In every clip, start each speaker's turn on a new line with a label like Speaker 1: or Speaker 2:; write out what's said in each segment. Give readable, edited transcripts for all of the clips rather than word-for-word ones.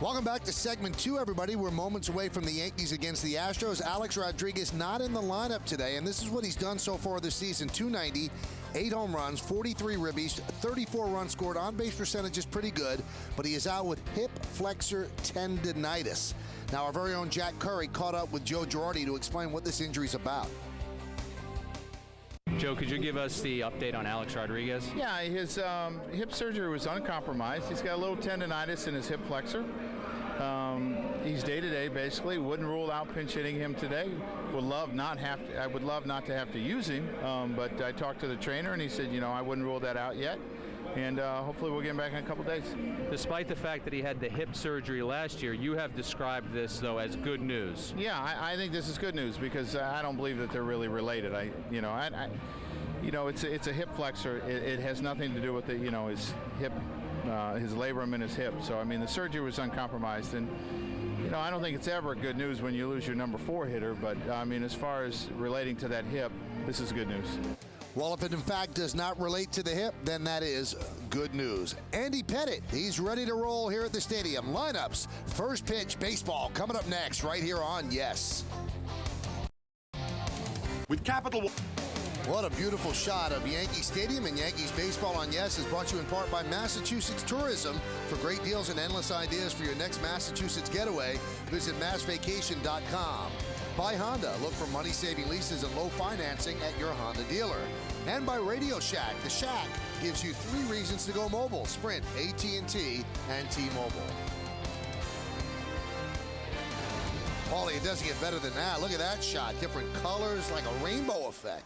Speaker 1: Welcome back to segment 2, everybody. We're moments away from the Yankees against the Astros. Alex Rodriguez not in the lineup today, and this is what he's done so far this season. 290, 8 home runs, 43 ribbies, 34 runs scored. On-base percentage is pretty good, but he is out with hip flexor tendinitis. Now, our very own Jack Curry caught up with Joe Girardi to explain what this injury is about.
Speaker 2: Joe, could you give us the update on Alex Rodriguez?
Speaker 3: Yeah, his hip surgery was uncompromised. He's got a little tendinitis in his hip flexor. He's day-to-day, basically. Wouldn't rule out pinch hitting him today. I would love not to have to use him, but I talked to the trainer, and he said, you know, I wouldn't rule that out yet. And hopefully we'll get him back in a couple days.
Speaker 2: Despite the fact that he had the hip surgery last year, you have described this, though, as good news.
Speaker 3: Yeah, I think this is good news because I don't believe that they're really related. It's a hip flexor. It has nothing to do with his hip, his labrum in his hip. So I mean, the surgery was uncompromised, and I don't think it's ever good news when you lose your number 4 hitter. But I mean, as far as relating to that hip, this is good news.
Speaker 1: Well, if it in fact does not relate to the hip, then that is good news. Andy Pettitte, he's ready to roll here at the stadium. Lineups, first pitch, baseball, coming up next right here on Yes.
Speaker 4: With Capital One.
Speaker 1: What a beautiful shot of Yankee Stadium, and Yankees baseball on Yes is brought to you in part by Massachusetts Tourism. For great deals and endless ideas for your next Massachusetts getaway, visit massvacation.com. By Honda, look for money-saving leases and low financing at your Honda dealer. And by Radio Shack. The Shack gives you 3 reasons to go mobile: Sprint, AT&T, and T-Mobile. Paulie, it doesn't get better than that. Look at that shot. Different colors, like a rainbow effect.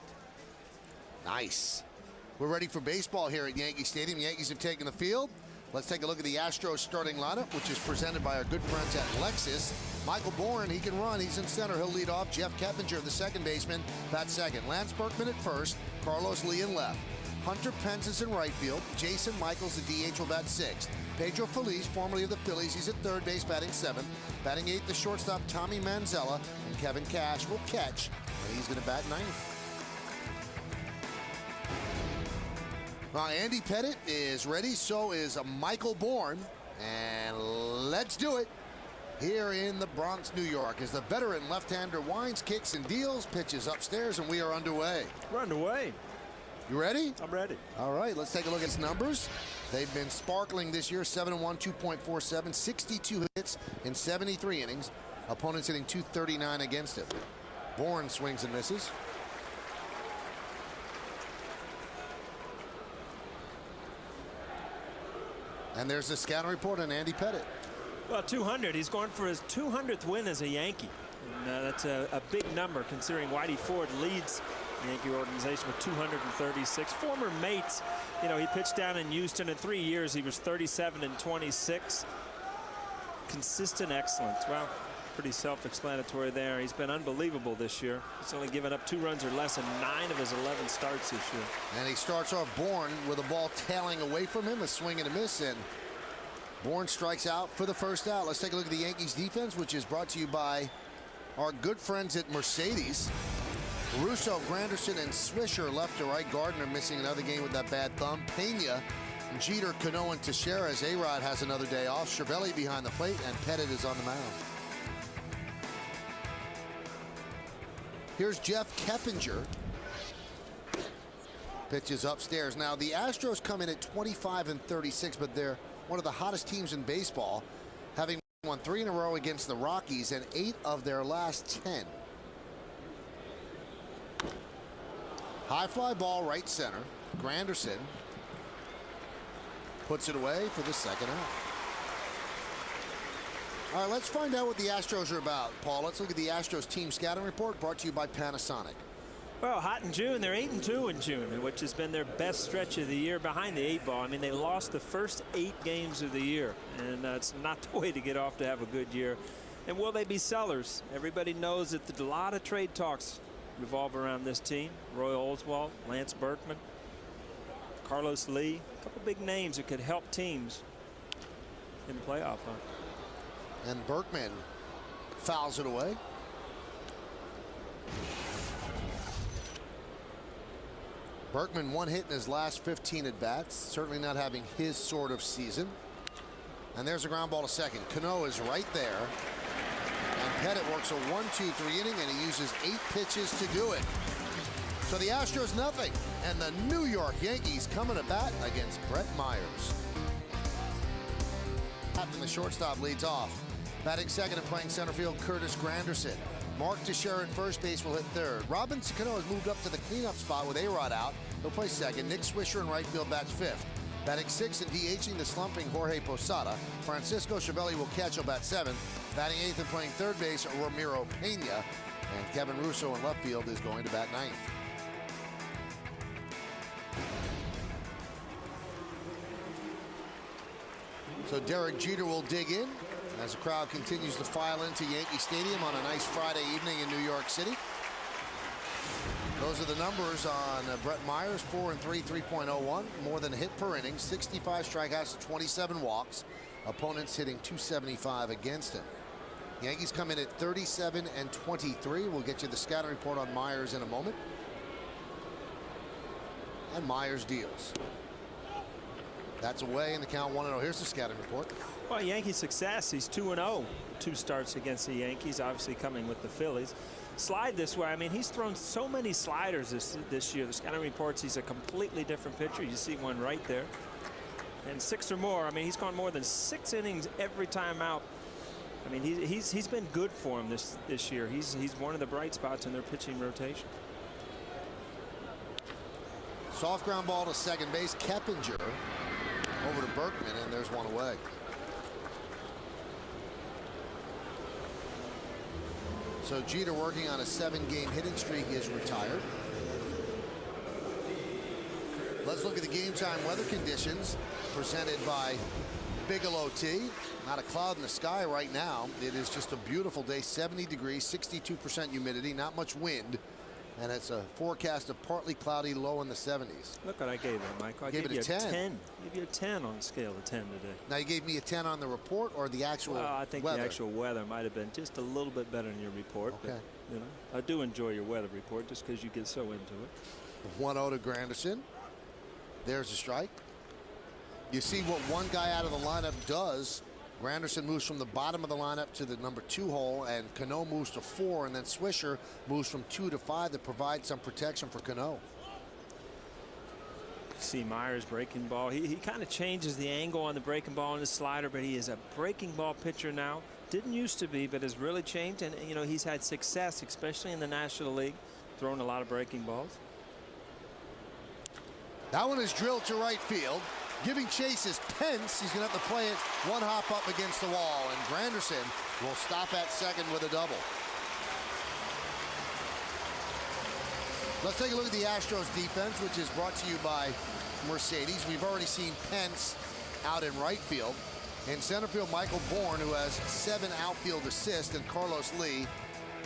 Speaker 1: Nice. We're ready for baseball here at Yankee Stadium. Yankees have taken the field. Let's take a look at the Astros starting lineup, which is presented by our good friends at Lexus. Michael Bourne, he can run. He's in center. He'll lead off. Jeff Keppinger, the second baseman, bats second. Lance Berkman at first. Carlos Lee in left. Hunter Pence is in right field. Jason Michaels, the DH, will bat sixth. Pedro Feliz, formerly of the Phillies, he's at third base, batting seventh. Batting eighth, the shortstop, Tommy Manzella. And Kevin Cash will catch, and he's going to bat ninth. Andy Pettitte is ready, so is Michael Bourne, and let's do it here in the Bronx, New York, as the veteran left-hander winds, kicks, and deals, pitches upstairs, and we are underway.
Speaker 5: We're underway.
Speaker 1: You ready?
Speaker 5: I'm ready.
Speaker 1: All right, let's take a look at his numbers. They've been sparkling this year: 7-1, 2.47, 62 hits in 73 innings. Opponents hitting .239 against him. Bourne swings and misses. And there's the scouting report on Andy Pettitte.
Speaker 5: Well, 200. He's going for his 200th win as a Yankee. And that's a big number, considering Whitey Ford leads the Yankee organization with 236. Former mates, he pitched down in Houston. In 3 years, he was 37 and 26. Consistent excellence. Well, pretty self-explanatory there. He's been unbelievable this year. He's only given up 2 runs or less in 9 of his 11 starts this year.
Speaker 1: And he starts off Bourne with a ball tailing away from him, a swing and a miss, and Bourne strikes out for the first out. Let's take a look at the Yankees defense, which is brought to you by our good friends at Mercedes. Russo, Granderson, and Swisher left to right. Gardner missing another game with that bad thumb. Pena, Jeter, Cano, and Teixeira, as A-Rod has another day off. Cervelli behind the plate, and Pettitte is on the mound. Here's Jeff Keppinger. Pitches upstairs. Now, the Astros come in at 25 and 36, but they're one of the hottest teams in baseball, having won 3 in a row against the Rockies and 8 of their last 10. High fly ball, right center. Granderson puts it away for the second out. All right, let's find out what the Astros are about, Paul. Let's look at the Astros team scouting report, brought to you by Panasonic.
Speaker 5: Well, hot in June. They're 8-2 in June, which has been their best stretch of the year behind the 8 ball. I mean, they lost the first 8 games of the year, and it's not the way to get off to have a good year. And will they be sellers? Everybody knows that a lot of trade talks revolve around this team. Roy Oswalt, Lance Berkman, Carlos Lee, a couple big names that could help teams in the playoff hunt.
Speaker 1: And Berkman fouls it away. Berkman 1 hit in his last 15 at-bats. Certainly not having his sort of season. And there's a ground ball to second. Cano is right there. And Pettit works a 1-2-3 inning, and he uses 8 pitches to do it. So the Astros nothing, and the New York Yankees coming to bat against Brett Myers. Captain, the shortstop, leads off. Batting second and playing center field, Curtis Granderson. Mark Teixeira at first base will hit third. Robinson Cano has moved up to the cleanup spot with A-Rod out. He'll play second. Nick Swisher in right field bats fifth. Batting sixth and DHing the slumping Jorge Posada. Francisco Cervelli will catch. He'll bat seventh. Batting eighth and playing third base, Ramiro Pena. And Kevin Russo in left field is going to bat ninth. So Derek Jeter will dig in as the crowd continues to file into Yankee Stadium on a nice Friday evening in New York City. Those are the numbers on Brett Myers. 4-3, 3.01. More than a hit per inning. 65 strikeouts, 27 walks. Opponents hitting .275 against him. Yankees come in at 37-23. We'll get you the scouting report on Myers in a moment. And Myers deals. That's away in the count 1-0. Here's the scouting report.
Speaker 5: Well, Yankee success. He's 2-0. 2 starts against the Yankees, obviously coming with the Phillies. Slide this way. I mean, he's thrown so many sliders this year. The scouting reports he's a completely different pitcher. You see one right there. And 6 or more. I mean, he's gone more than 6 innings every time out. I mean, he's been good for him this year. He's one of the bright spots in their pitching rotation.
Speaker 1: Soft ground ball to second base. Keppinger over to Berkman, and there's one away. So Jeter, working on a 7-game hitting streak, is retired. Let's look at the game time weather conditions presented by Bigelow Tea. Not a cloud in the sky right now. It is just a beautiful day. 70 degrees, 62% humidity, not much wind. And it's a forecast of partly cloudy, low in the 70s.
Speaker 5: Look what I gave him, Michael. I gave you a 10. I gave you a 10 on a scale of 10 today.
Speaker 1: Now, you gave me a 10 on the report or the actual weather?
Speaker 5: Well, I think the actual weather might have been just a little bit better than your report.
Speaker 1: Okay.
Speaker 5: But, you know, I do enjoy your weather report just because you get so into it.
Speaker 1: 1-0 to Granderson. There's a strike. You see what one guy out of the lineup does. Granderson moves from the bottom of the lineup to the number 2 hole, and Cano moves to 4, and then Swisher moves from 2 to 5 to provide some protection for Cano.
Speaker 5: See Myers breaking ball. He kind of changes the angle on the breaking ball and his slider, but he is a breaking ball pitcher now. Didn't used to be, but has really changed, and you know he's had success, especially in the National League, throwing a lot of breaking balls.
Speaker 1: That one is drilled to right field. Giving chase is Pence. He's going to have to play it one hop up against the wall, and Granderson will stop at second with a double. Let's take a look at the Astros defense, which is brought to you by Mercedes. We've already seen Pence out in right field. In center field, Michael Bourne, who has 7 outfield assists, and Carlos Lee,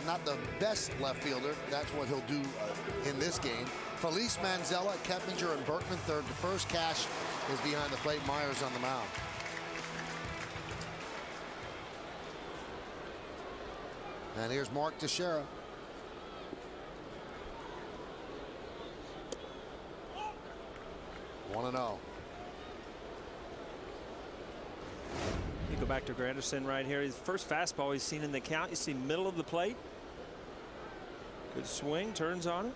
Speaker 1: not the best left fielder. That's what he'll do in this game. Felice Manzella, Keppinger, and Berkman third to first. Cash is behind the plate. Myers on the mound. And here's Mark Teixeira. One and 0.
Speaker 5: You go back to Granderson right here. His first fastball he's seen in the count. You see middle of the plate. Good swing, turns on it.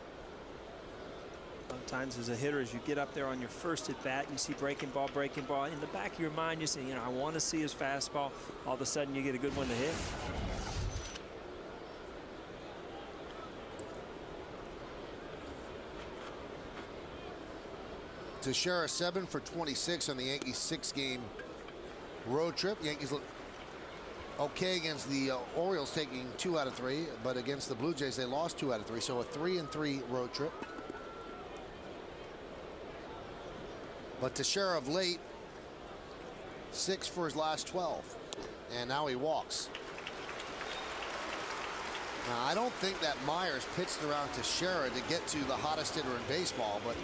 Speaker 5: Sometimes as a hitter, as you get up there on your first at bat, you see breaking ball. In the back of your mind, you say, you know, I want to see his fastball. All of a sudden, you get a good one to hit.
Speaker 1: Teixeira 7 for 26 on the Yankees 6-game road trip. Yankees look okay against the Orioles, taking 2 out of 3, but against the Blue Jays, they lost 2 out of 3, so a 3-3 road trip. But Teixeira of late, 6 for his last 12, and now he walks. Now, I don't think that Myers pitched around Teixeira to get to the hottest hitter in baseball, but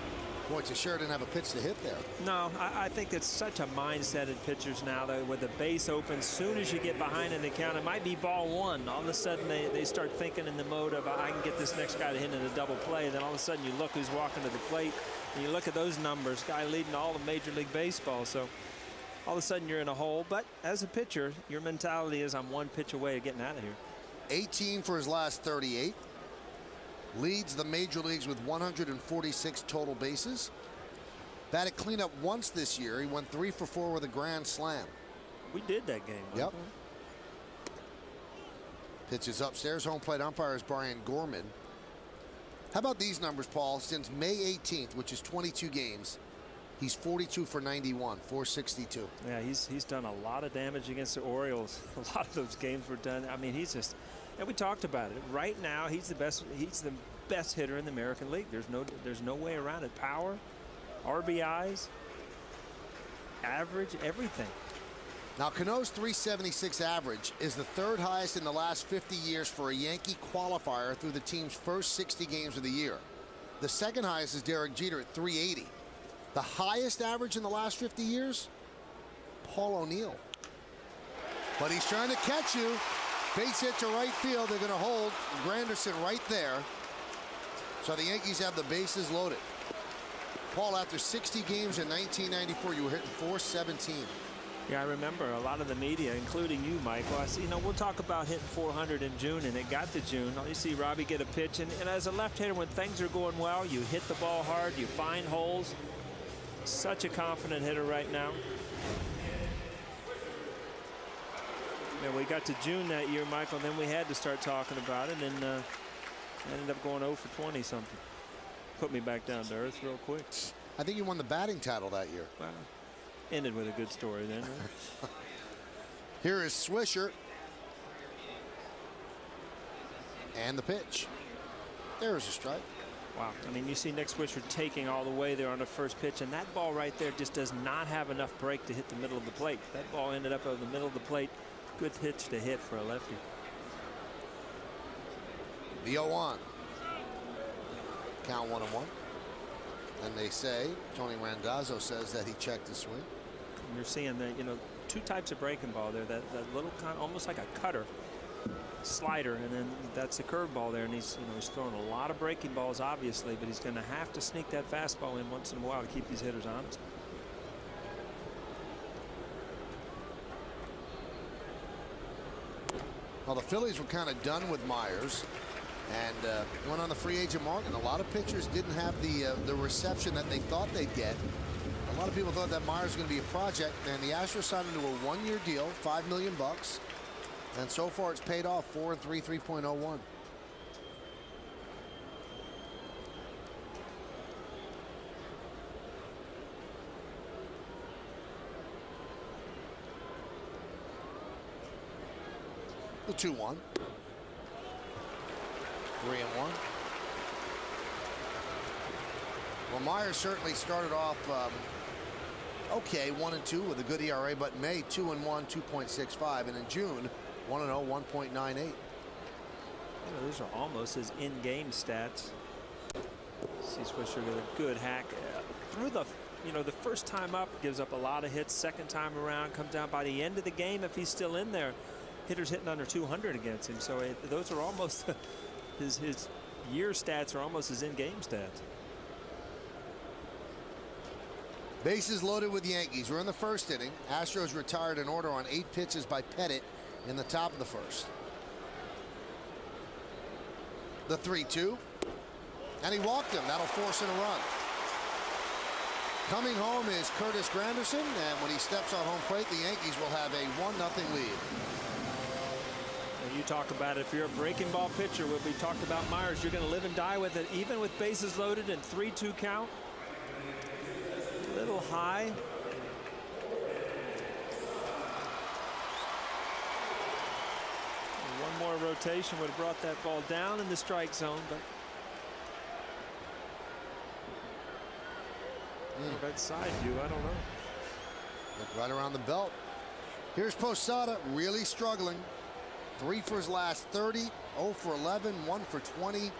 Speaker 1: boy, Teixeira didn't have a pitch to hit there.
Speaker 5: No, I think it's such a mindset in pitchers now that with the base open, soon as you get behind in the count, it might be ball 1. All of a sudden, they start thinking in the mode of, I can get this next guy to hit in a double play. And then all of a sudden, you look who's walking to the plate, and you look at those numbers, guy leading all of Major League Baseball. So all of a sudden you're in a hole. But as a pitcher, your mentality is, I'm one pitch away of getting out of here.
Speaker 1: 18 for his last 38. Leads the major leagues with 146 total bases. Batted cleanup once this year. He went 3 for 4 with a grand slam.
Speaker 5: We did that game.
Speaker 1: Yep. Pitches upstairs. Home plate umpire is Brian Gorman. How about these numbers, Paul? Since May 18th, which is 22 games, he's 42 for 91, 462.
Speaker 5: Yeah, he's done a lot of damage against the Orioles. A lot of those games were done. I mean, he's just, and we talked about it. Right now, he's the best. He's the best hitter in the American League. There's no way around it. Power, RBIs, average, everything.
Speaker 1: Now, Cano's 376 average is the 3rd highest in the last 50 years for a Yankee qualifier through the team's first 60 games of the year. The 2nd highest is Derek Jeter at 380. The highest average in the last 50 years, Paul O'Neill. But he's trying to catch you. Base hit to right field. They're going to hold Granderson right there. So the Yankees have the bases loaded. Paul, after 60 games in 1994, you were hitting .417.
Speaker 5: Yeah, I remember a lot of the media, including you, Mike. Well, we'll talk about hitting 400 in June, and it got to June. You see Robbie get a pitch, and as a left hitter, when things are going well, you hit the ball hard, you find holes. Such a confident hitter right now. Yeah, we got to June that year, Michael, and then we had to start talking about it, and ended up going 0 for 20 something. Put me back down to earth real quick.
Speaker 1: I think you won the batting title that year.
Speaker 5: Wow. Ended with a good story then, right?
Speaker 1: Here is Swisher. And the pitch. There's a strike.
Speaker 5: Wow. I mean, you see Nick Swisher taking all the way there on the first pitch, and that ball right there just does not have enough break to hit the middle of the plate. That ball ended up over the middle of the plate. Good pitch to hit for a lefty.
Speaker 1: The 0-1. Count 1-1. And they say, Tony Randazzo says that he checked his swing.
Speaker 5: And you're seeing that, two types of breaking ball there. That little kind, almost like a cutter slider, and then that's the curveball there. And he's throwing a lot of breaking balls, obviously, but he's going to have to sneak that fastball in once in a while to keep these hitters honest.
Speaker 1: Well, the Phillies were kind of done with Myers and went on the free agent market. And a lot of pitchers didn't have the reception that they thought they'd get. A lot of people thought that Myers was going to be a project, and the Astros signed him to a 1-year deal, $5 million. And so far it's paid off, 4-3, 3.01. The 2-1. 3-1. Well, Myers certainly started off okay, 1-2 with a good ERA, but in May 2-1, 2.65, and in June 1-0, 1.98.
Speaker 5: Those are almost his in-game stats. See Swisher with a good hack through the the first time up, gives up a lot of hits. Second time around, comes down by the end of the game. If he's still in there, hitters hitting under 200 against him. So those are almost his year stats are almost his in-game stats.
Speaker 1: Bases loaded with Yankees. We're in the first inning. Astros retired an order on 8 pitches by Pettit in the top of the first. The 3-2. And he walked him. That'll force in a run. Coming home is Curtis Granderson, and when he steps on home plate, the Yankees will have a 1-0 lead.
Speaker 5: And you talk about it, if you're a breaking ball pitcher, what we talked about Myers, you're going to live and die with it, even with bases loaded and 3-2 count. A little high. And one more rotation would have brought that ball down in the strike zone, but that side view, I don't know.
Speaker 1: Look right around the belt. Here's Posada, really struggling. 3 for his last 30, 0 for 11, 1 for 20,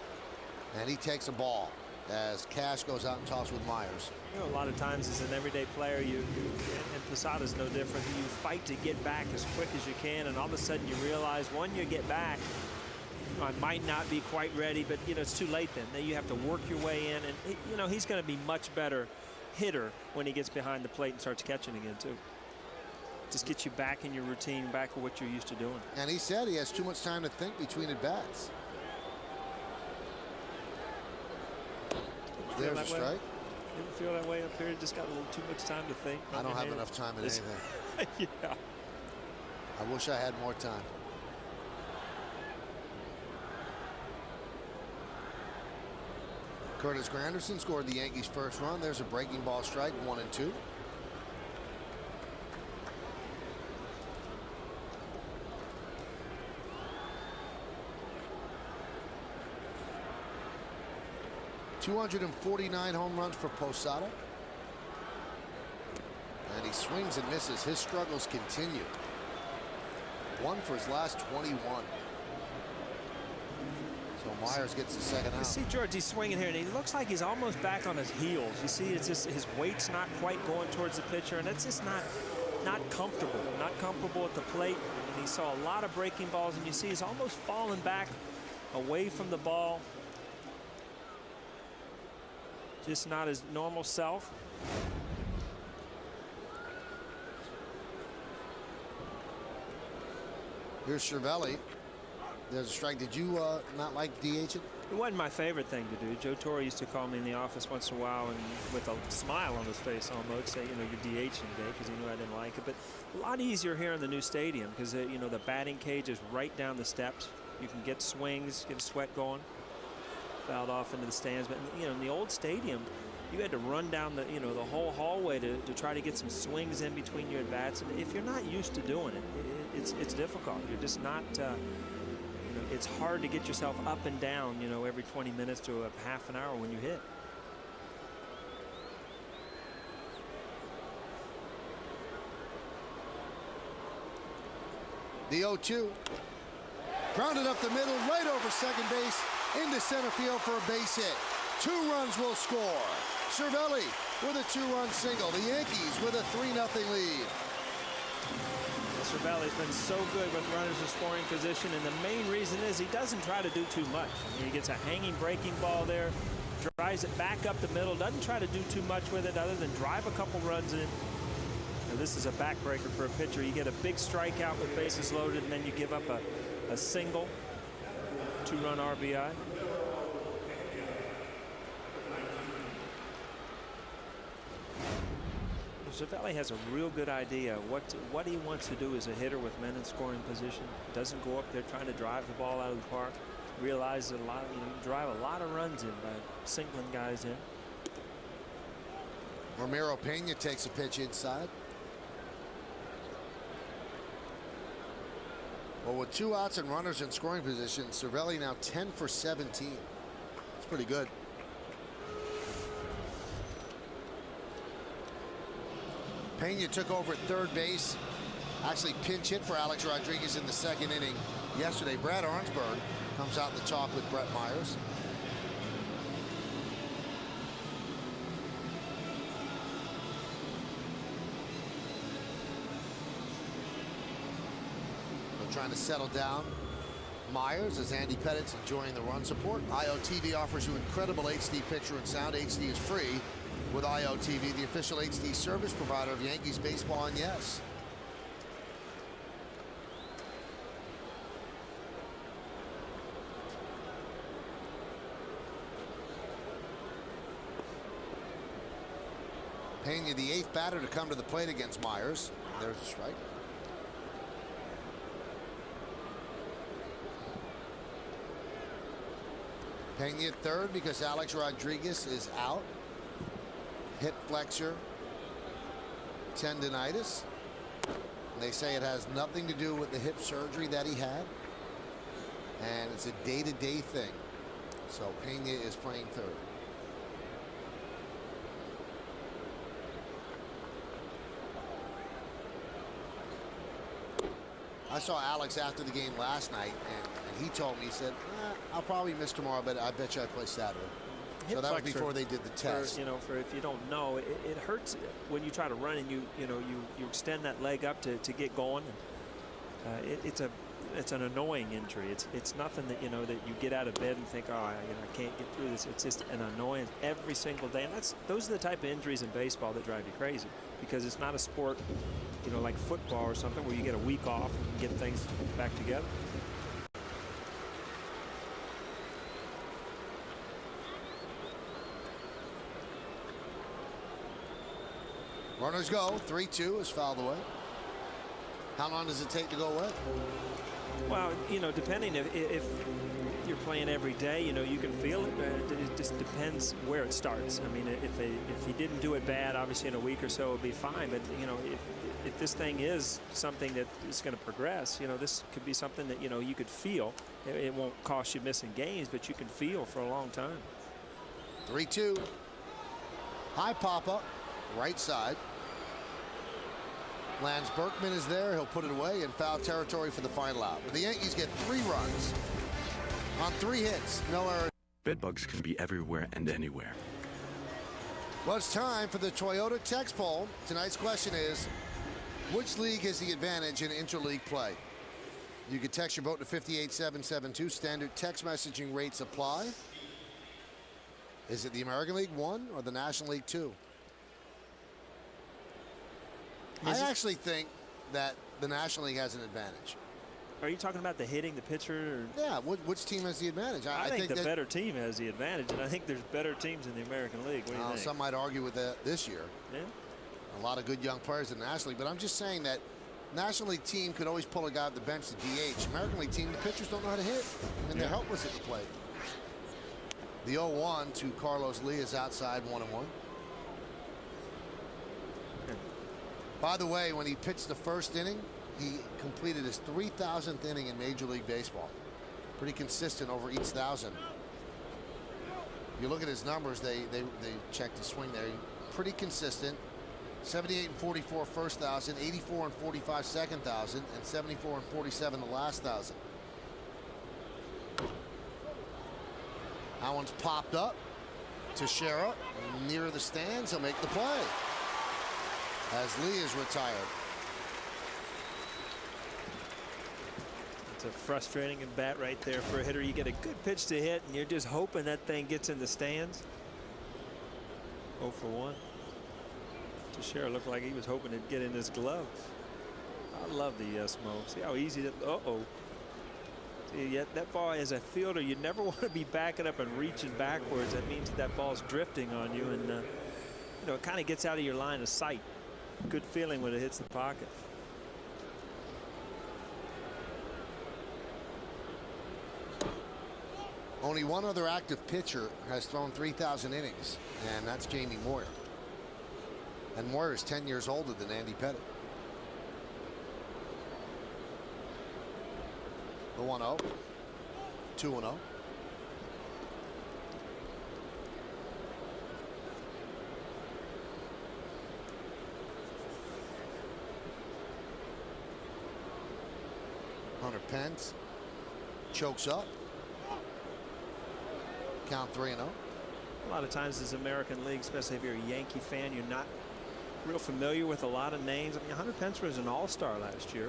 Speaker 1: and he takes a ball as Cash goes out and talks with Myers.
Speaker 5: A lot of times as an everyday player, and Posada's no different. You fight to get back as quick as you can, and all of a sudden you realize when you get back, I might not be quite ready, but it's too late then. Then you have to work your way in, and he's going to be much better hitter when he gets behind the plate and starts catching again too. just get you back in your routine, back to what you're used to doing.
Speaker 1: And he said he has too much time to think between at-bats. There's a strike.
Speaker 5: You ever feel that way up here? Just got a little too much time to think.
Speaker 1: I don't have enough time in anything.
Speaker 5: Yeah.
Speaker 1: I wish I had more time. Curtis Granderson scored the Yankees' first run. There's a breaking ball strike, 1-2. .249 home runs for Posada. And he swings and misses. His struggles continue. 1 for his last 21. So Myers gets the second out.
Speaker 5: You see George, he's swinging here, and he looks like he's almost back on his heels. You see, it's just his weight's not quite going towards the pitcher, and that's just not comfortable. Not comfortable at the plate. And he saw a lot of breaking balls, and you see he's almost falling back away from the ball. Just not his normal self.
Speaker 1: Here's Cervelli. There's a strike. Did you not like DH it?
Speaker 5: It wasn't my favorite thing to do. Joe Torre used to call me in the office once in a while and with a smile on his face almost say, you know, you're DHing today, because he knew I didn't like it. But a lot easier here in the new stadium because, you know, the batting cage is right down the steps. You can get swings, get a sweat going. Fouled off into the stands. But, you know, in the old stadium, you had to run down the, you know, the whole hallway to try to get some swings in between your at-bats. And if you're not used to doing it, it's difficult. You're just not, you know, it's hard to get yourself up and down, you know, every 20 minutes to a half an hour when you hit.
Speaker 1: The 0-2. Grounded up the middle, right over second base, into center field for a base hit. 2 runs will score. Cervelli with a 2-run single. The Yankees with a 3-0 lead.
Speaker 5: Cervelli's been so good with runners in scoring position, and the main reason is he doesn't try to do too much. I mean, he gets a hanging breaking ball there, drives it back up the middle, doesn't try to do too much with it other than drive a couple runs in. Now, this is a backbreaker for a pitcher. You get a big strikeout with bases loaded, and then you give up a single 2-run RBI. Cervelli has a real good idea what he wants to do as a hitter with men in scoring position. Doesn't go up there trying to drive the ball out of the park. Realizes a lot, you know, drive a lot of runs in by singling guys in.
Speaker 1: Ramiro Pena takes a pitch inside. Well, with 2 outs and runners in scoring position, Cervelli now 10 for 17. It's pretty good. Pena took over at third base. Actually pinch hit for Alex Rodriguez in the second inning yesterday. Brad Arnsberg comes out to talk with Brett Myers. They're trying to settle down Myers as Andy Pettit's enjoying the run support. IOTV offers you incredible HD picture and sound. HD is free with IOTV, the official HD service provider of Yankees baseball and yes. Pena, the 8th batter to come to the plate against Myers. There's a strike. Pena at third because Alex Rodriguez is out. Hip flexor tendonitis. And they say it has nothing to do with the hip surgery that he had. And it's a day-to-day thing. So Pena is playing third. I saw Alex after the game last night, and he told me, he said, I'll probably miss tomorrow, but I bet you I play Saturday. So that was before they did the test.
Speaker 5: For, you know, for if you don't know, it hurts when you try to run and you extend that leg up to get going. It's an annoying injury. It's nothing that, you know, that you get out of bed and think, oh, I can't get through this. It's just an annoyance every single day, and those are the type of injuries in baseball that drive you crazy, because it's not a sport you know, like football or something where you get a week off and get things back together.
Speaker 1: Runners go. 3-2 is fouled away. How long does it take to go away?
Speaker 5: Well, you know, depending if you're playing every day, you know, you can feel it. It just depends where it starts. I mean, if he didn't do it bad, obviously in a week or so it would be fine. But you know, if this thing is something that is going to progress, you know, this could be something that, you know, you could feel. It won't cost you missing games, but you can feel for a long time.
Speaker 1: 3-2. High pop up, right side. Lance Berkman is there. He'll put it away in foul territory for the final out. But the Yankees get 3 runs on 3 hits. No error.
Speaker 4: Bedbugs can be everywhere and anywhere.
Speaker 1: Well, it's time for the Toyota text poll. Tonight's question is, which league has the advantage in interleague play? You can text your vote to 58772. Standard text messaging rates apply. Is it the American League 1 or the National League 2? I actually think that the National League has an advantage.
Speaker 5: Are you talking about the hitting, the pitcher? Or?
Speaker 1: Yeah, which team has the advantage?
Speaker 5: I think the better team has the advantage, and I think there's better teams in the American League. What do you think?
Speaker 1: Some might argue with that this year.
Speaker 5: Yeah.
Speaker 1: A lot of good young players in the National League, but I'm just saying that National League team could always pull a guy off the bench to DH. American League team, the pitchers don't know how to hit, and they're helpless at the plate. The 0-1 to Carlos Lee is outside 1-1. By the way, when he pitched the first inning, he completed his 3,000th inning in Major League Baseball. Pretty consistent over each 1,000. You look at his numbers, they checked the swing there. Pretty consistent. 78 and 44 first 1,000, 84 and 45 second 1,000, and 74 and 47 the last 1,000. That one's popped up. Teixeira near the stands. He'll make the play as Lee is retired.
Speaker 5: It's a frustrating bat right there for a hitter. You get a good pitch to hit, and you're just hoping that thing gets in the stands. 0 for 1. Teixeira looked like he was hoping it'd get in his glove. I love the smoke. See how easy that. See, yet that ball, as a fielder, you never want to be backing up and reaching backwards. That means that ball's drifting on you, and you know, it kind of gets out of your line of sight. Good feeling when it hits the pocket.
Speaker 1: Only one other active pitcher has thrown 3,000 innings, and that's Jamie Moyer. And Moyer is 10 years older than Andy Pettitte. The 1-0, 2-0. Hunter Pence chokes up. Count 3-0.
Speaker 5: A lot of times as American League, especially if you're a Yankee fan, you're not real familiar with a lot of names. I mean, Hunter Pence was an all-star last year.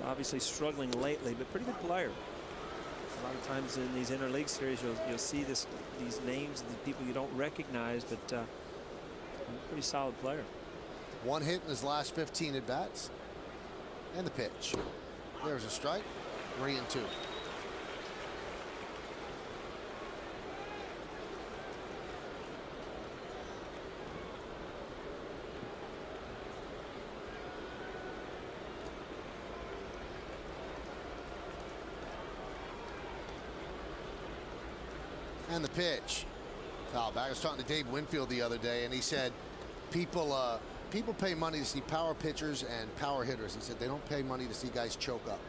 Speaker 5: Obviously struggling lately, but pretty good player. A lot of times in these interleague series, you'll see these names, the people you don't recognize, but pretty solid player.
Speaker 1: 1 hit in his last 15 at bats. And the pitch. There's a strike. 3-2. And the pitch. Foul back. I was talking to Dave Winfield the other day, and he said people pay money to see power pitchers and power hitters. He said they don't pay money to see guys choke up.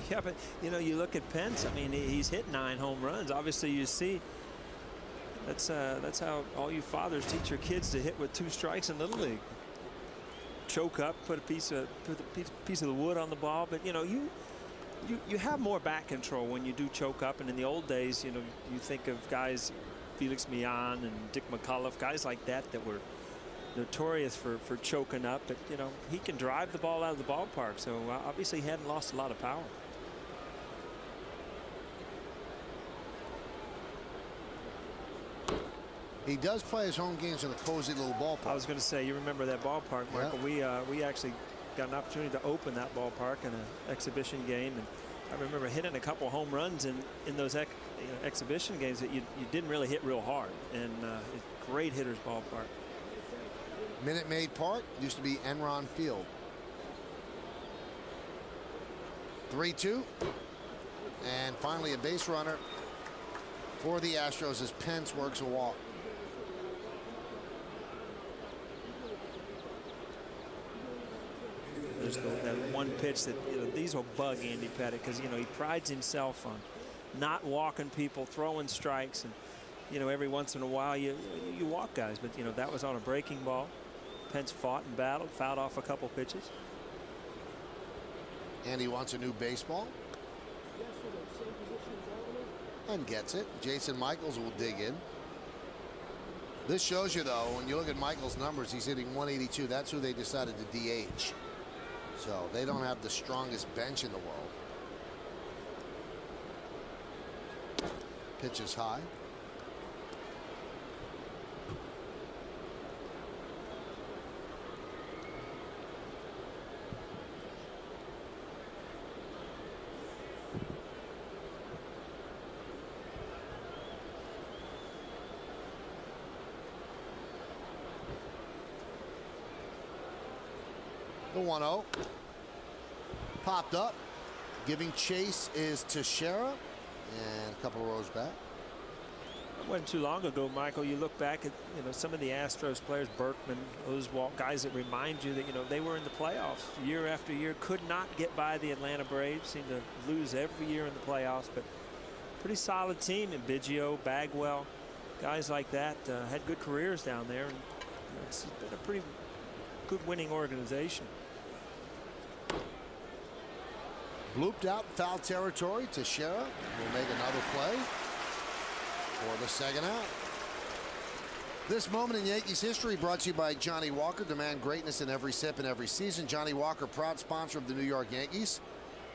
Speaker 5: Yeah, but you know, you look at Pence. I mean, he's hit 9 home runs. Obviously, you see that's how all you fathers teach your kids to hit with 2 strikes in Little League. Choke up, put a piece of the wood on the ball. But you know, you have more back control when you do choke up. And in the old days, you know, you think of guys, Felix Millan and Dick McCullough, guys like that were notorious for choking up. But you know, he can drive the ball out of the ballpark, so obviously he hadn't lost a lot of power.
Speaker 1: He does play his home games in a cozy little ballpark.
Speaker 5: I was going to say, you remember that ballpark, Michael? Yeah. We actually got an opportunity to open that ballpark in an exhibition game, and I remember hitting a couple home runs in those exhibition games that you didn't really hit real hard, and great hitter's ballpark.
Speaker 1: Minute Maid Park used to be Enron Field. 3-2, and finally a base runner for the Astros as Pence works a walk.
Speaker 5: There's that one pitch that these will bug Andy Pettitte, because he prides himself on not walking people, throwing strikes, and every once in a while you walk guys, but that was on a breaking ball. Pence fought and battled, fouled off a couple pitches.
Speaker 1: And he wants a new baseball. And gets it. Jason Michaels will dig in. This shows you, though, when you look at Michaels' numbers, he's hitting 182. That's who they decided to DH. So they don't have the strongest bench in the world. Pitch is high. The 1-0 popped up. Giving chase is Teixeira, and a couple of rows back.
Speaker 5: It wasn't too long ago, Michael. You look back at some of the Astros players, Berkman, those guys that remind you that they were in the playoffs year after year, could not get by the Atlanta Braves, seemed to lose every year in the playoffs, but pretty solid team. And Biggio, Bagwell, guys like that had good careers down there, and it's been a pretty good winning organization.
Speaker 1: Blooped out foul territory. Teixeira will make another play for the second out. This moment in Yankees history brought to you by Johnny Walker. Demand greatness in every sip and every season. Johnny Walker, proud sponsor of the New York Yankees.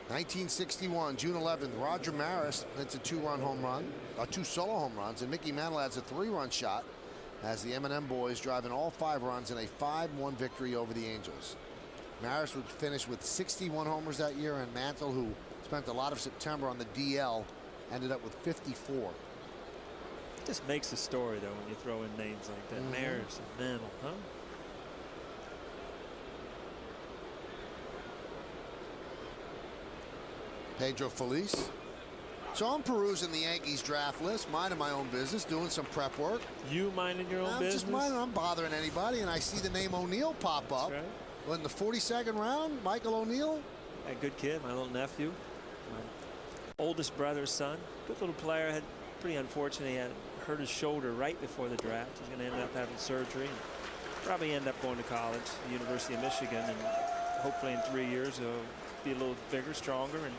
Speaker 1: 1961, June 11th, Roger Maris hits a two solo home runs, and Mickey Mantle adds a 3-run shot as the M&M boys drive in all 5 runs in a 5-1 victory over the Angels. Maris would finish with 61 homers that year, and Mantle, who spent a lot of September on the DL, ended up with 54.
Speaker 5: It just makes the story, though, when you throw in names like that. Maris and Mantle, huh?
Speaker 1: Pedro Feliz. So I'm perusing the Yankees draft list, minding my own business, doing some prep work.
Speaker 5: You minding your own business?
Speaker 1: I'm just minding, I'm bothering anybody, and I see the name O'Neill pop up.
Speaker 5: That's right.
Speaker 1: In the 42nd round, Michael O'Neill.
Speaker 5: A good kid, my little nephew, my oldest brother's son. Good little player. Had pretty unfortunate. He had hurt his shoulder right before the draft. He's going to end up having surgery. And probably end up going to college, the University of Michigan, and hopefully in 3 years he'll be a little bigger, stronger, and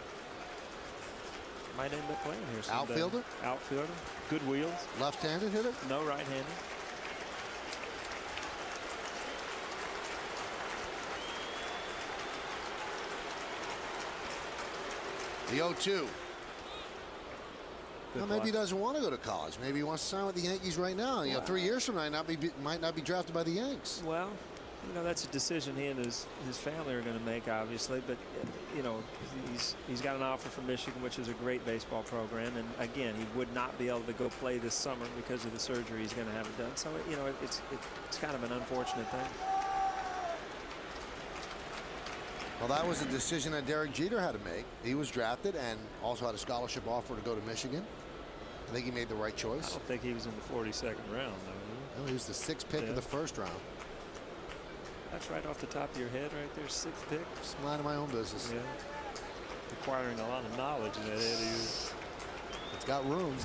Speaker 5: might end up playing here someday.
Speaker 1: Outfielder?
Speaker 5: Outfielder. Good wheels.
Speaker 1: Left-handed hitter?
Speaker 5: No, right-handed.
Speaker 1: The 0-2. Well, maybe he doesn't want to go to college. Maybe he wants to sign with the Yankees right now. 3 years from now, might not be drafted by the Yanks.
Speaker 5: Well, that's a decision he and his family are going to make, obviously. But he's got an offer from Michigan, which is a great baseball program. And again, he would not be able to go play this summer because of the surgery he's going to have it done. So it's kind of an unfortunate thing.
Speaker 1: Well, that was a decision that Derek Jeter had to make. He was drafted and also had a scholarship offer to go to Michigan. I think he made the right choice.
Speaker 5: I don't think he was in the 42nd round, though.
Speaker 1: No, he was the 6th pick of the first round.
Speaker 5: That's right off the top of your head right there, 6th pick.
Speaker 1: Just minding my own business.
Speaker 5: Yeah. Requiring a lot of knowledge in that head of yours.
Speaker 1: It's got room.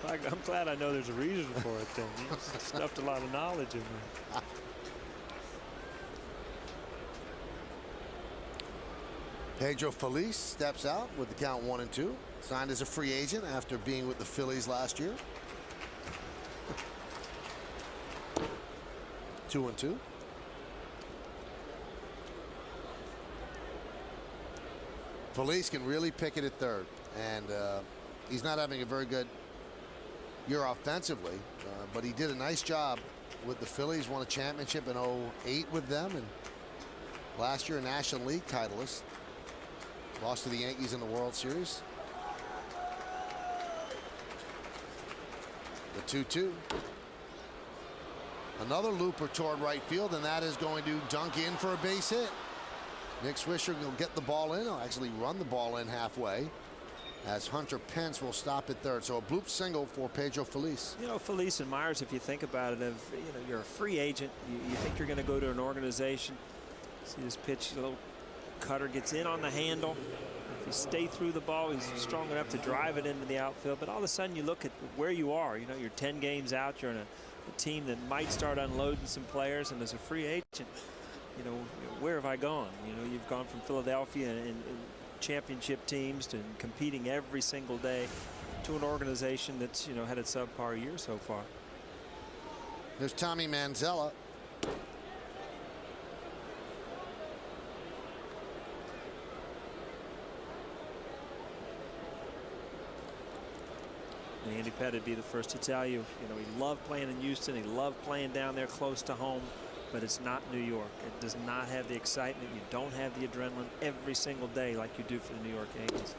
Speaker 5: I'm glad I know there's a reason for it then. You stuffed a lot of knowledge in there.
Speaker 1: Pedro Feliz steps out with the count 1-2. Signed as a free agent after being with the Phillies last year. 2-2. Feliz can really pick it at third, and he's not having a very good year offensively, but he did a nice job with the Phillies. Won a championship in '08 with them, and last year a National League titleist. Lost to the Yankees in the World Series. The 2-2. Another looper toward right field, and that is going to dunk in for a base hit. Nick Swisher will get the ball in. He'll actually run the ball in halfway, as Hunter Pence will stop at third. So a bloop single for Pedro Feliz.
Speaker 5: You know, Feliz and Myers, if you think about it, you're a free agent. You think you're going to go to an organization. See this pitch, a little cutter gets in on the handle. If you stay through the ball, he's strong enough to drive it into the outfield. But all of a sudden, you look at where you are. You know, you're 10 games out. You're in a team that might start unloading some players. And as a free agent, you know, where have I gone? You know, you've gone from Philadelphia and championship teams to competing every single day to an organization that's, you know, had a subpar year so far.
Speaker 1: There's Tommy Manzella.
Speaker 5: Andy Pettit would be the first to tell you, you know, he loved playing in Houston. He loved playing down there close to home, but it's not New York. It does not have the excitement. You don't have the adrenaline every single day like you do for the New York Yankees.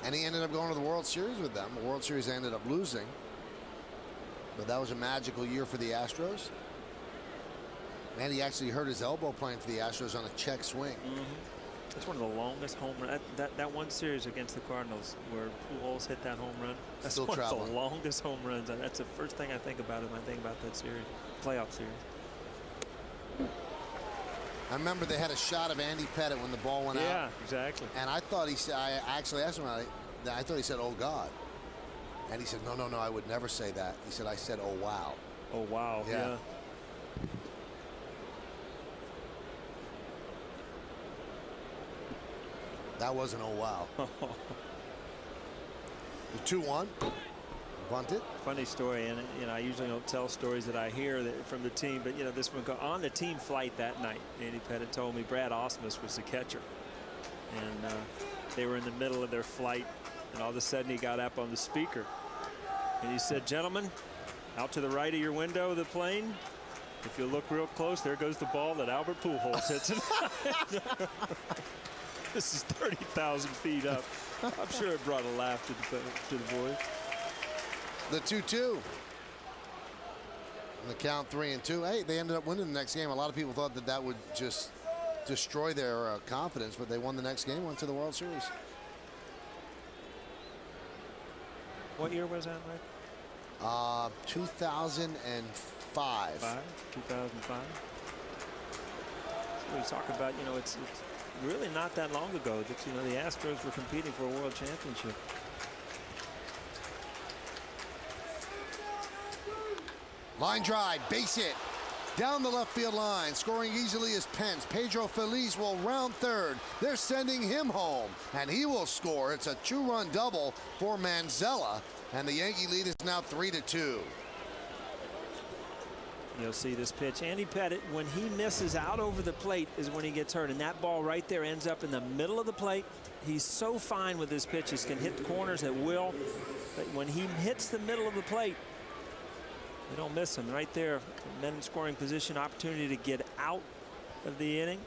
Speaker 1: And he ended up going to the World Series with them. The World Series ended up losing, but that was a magical year for the Astros. And he actually hurt his elbow playing for the Astros on a check swing.
Speaker 5: It's one of the longest home runs. That one series against the Cardinals where Pujols hit that home run. That's
Speaker 1: Still
Speaker 5: one
Speaker 1: traveling.
Speaker 5: of the longest home runs. And that's the first thing I think about when I think about that series, playoff series.
Speaker 1: I remember they had a shot of Andy Pettit when the ball went out.
Speaker 5: Yeah, exactly.
Speaker 1: And I thought he said, I actually asked him about it. I thought he said, "Oh God." And he said, "No, no, no, I would never say that." He said, "I said, oh wow."
Speaker 5: Oh, wow.
Speaker 1: Yeah. That wasn't oh wow. The 2-1. Bunted.
Speaker 5: Funny story, and you know, I usually don't tell stories that I hear from the team, but you know, this one on the team flight that night, Andy Pettit told me Brad Ausmus was the catcher, and they were in the middle of their flight, and all of a sudden he got up on the speaker, and he said, "Gentlemen, out to the right of your window of the plane, if you look real close, there goes the ball that Albert Pujols hits." This is 30,000 feet up. I'm sure it brought a laugh to the boys.
Speaker 1: The 2-2. The count 3-2. Hey, they ended up winning the next game. A lot of people thought that that would just destroy their confidence, but they won the next game, went to the World Series.
Speaker 5: What year was that, Mike?
Speaker 1: 2005.
Speaker 5: 2005. So we talk about, you know, it's really not that long ago that, you know, the Astros were competing for a world championship.
Speaker 1: Line drive, base hit. Down the left field line, scoring easily is Pence. Pedro Feliz will round third. They're sending him home, and he will score. It's a 2-run double for Manzella, and the Yankee lead is now 3-2.
Speaker 5: You'll see this pitch. Andy Pettit, when he misses out over the plate is when he gets hurt, and that ball right there ends up in the middle of the plate. He's so fine with his pitches, can hit the corners at will, but when he hits the middle of the plate, you don't miss him. Right there, men in scoring position, opportunity to get out of the inning.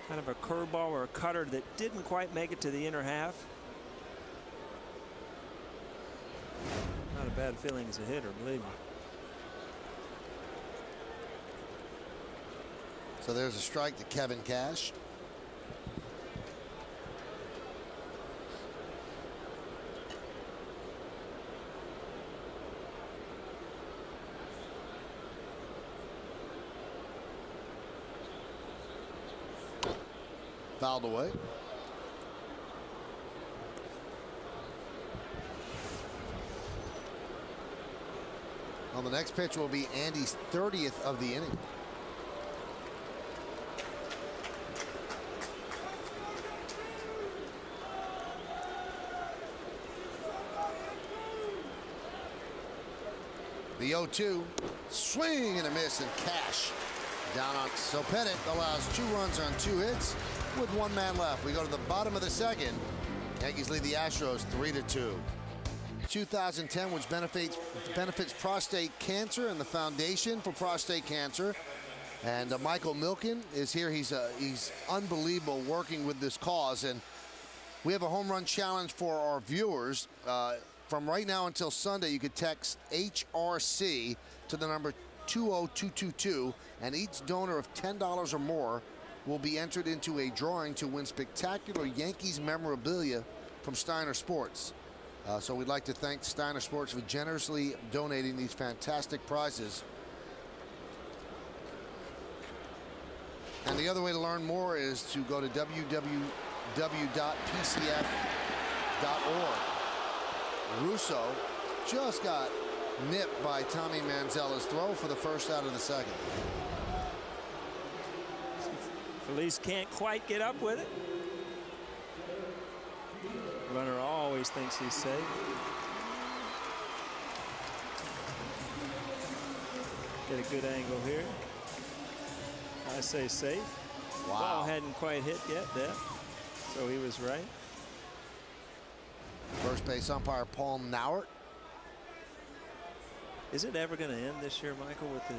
Speaker 5: Kind of a curveball or a cutter that didn't quite make it to the inner half. Not a bad feeling as a hitter, believe me.
Speaker 1: So there's a strike to Kevin Cash. Fouled away. Well, the next pitch will be Andy's 30th of the inning. The 0-2, swing and a miss, and Cash down on. So Pettit allows 2 runs on 2 hits with 1 man left. We go to the bottom of the second. Yankees lead the Astros 3-2. 2010, which benefits prostate cancer and the Foundation for Prostate Cancer. And Michael Milken is here. He's unbelievable working with this cause. And we have a home run challenge for our viewers. From right now until Sunday, you could text HRC to the number 20222, and each donor of $10 or more will be entered into a drawing to win spectacular Yankees memorabilia from Steiner Sports. So we'd like to thank Steiner Sports for generously donating these fantastic prizes. And the other way to learn more is to go to www.pcf.org. Russo just got nipped by Tommy Manzella's throw for the first out of the second.
Speaker 5: Felice can't quite get up with it. Runner always thinks he's safe. Get a good angle here. I say safe.
Speaker 1: Wow.
Speaker 5: Ball hadn't quite hit yet there, so he was right.
Speaker 1: First base umpire Paul Nauert.
Speaker 5: Is it ever going to end this year, Michael, with the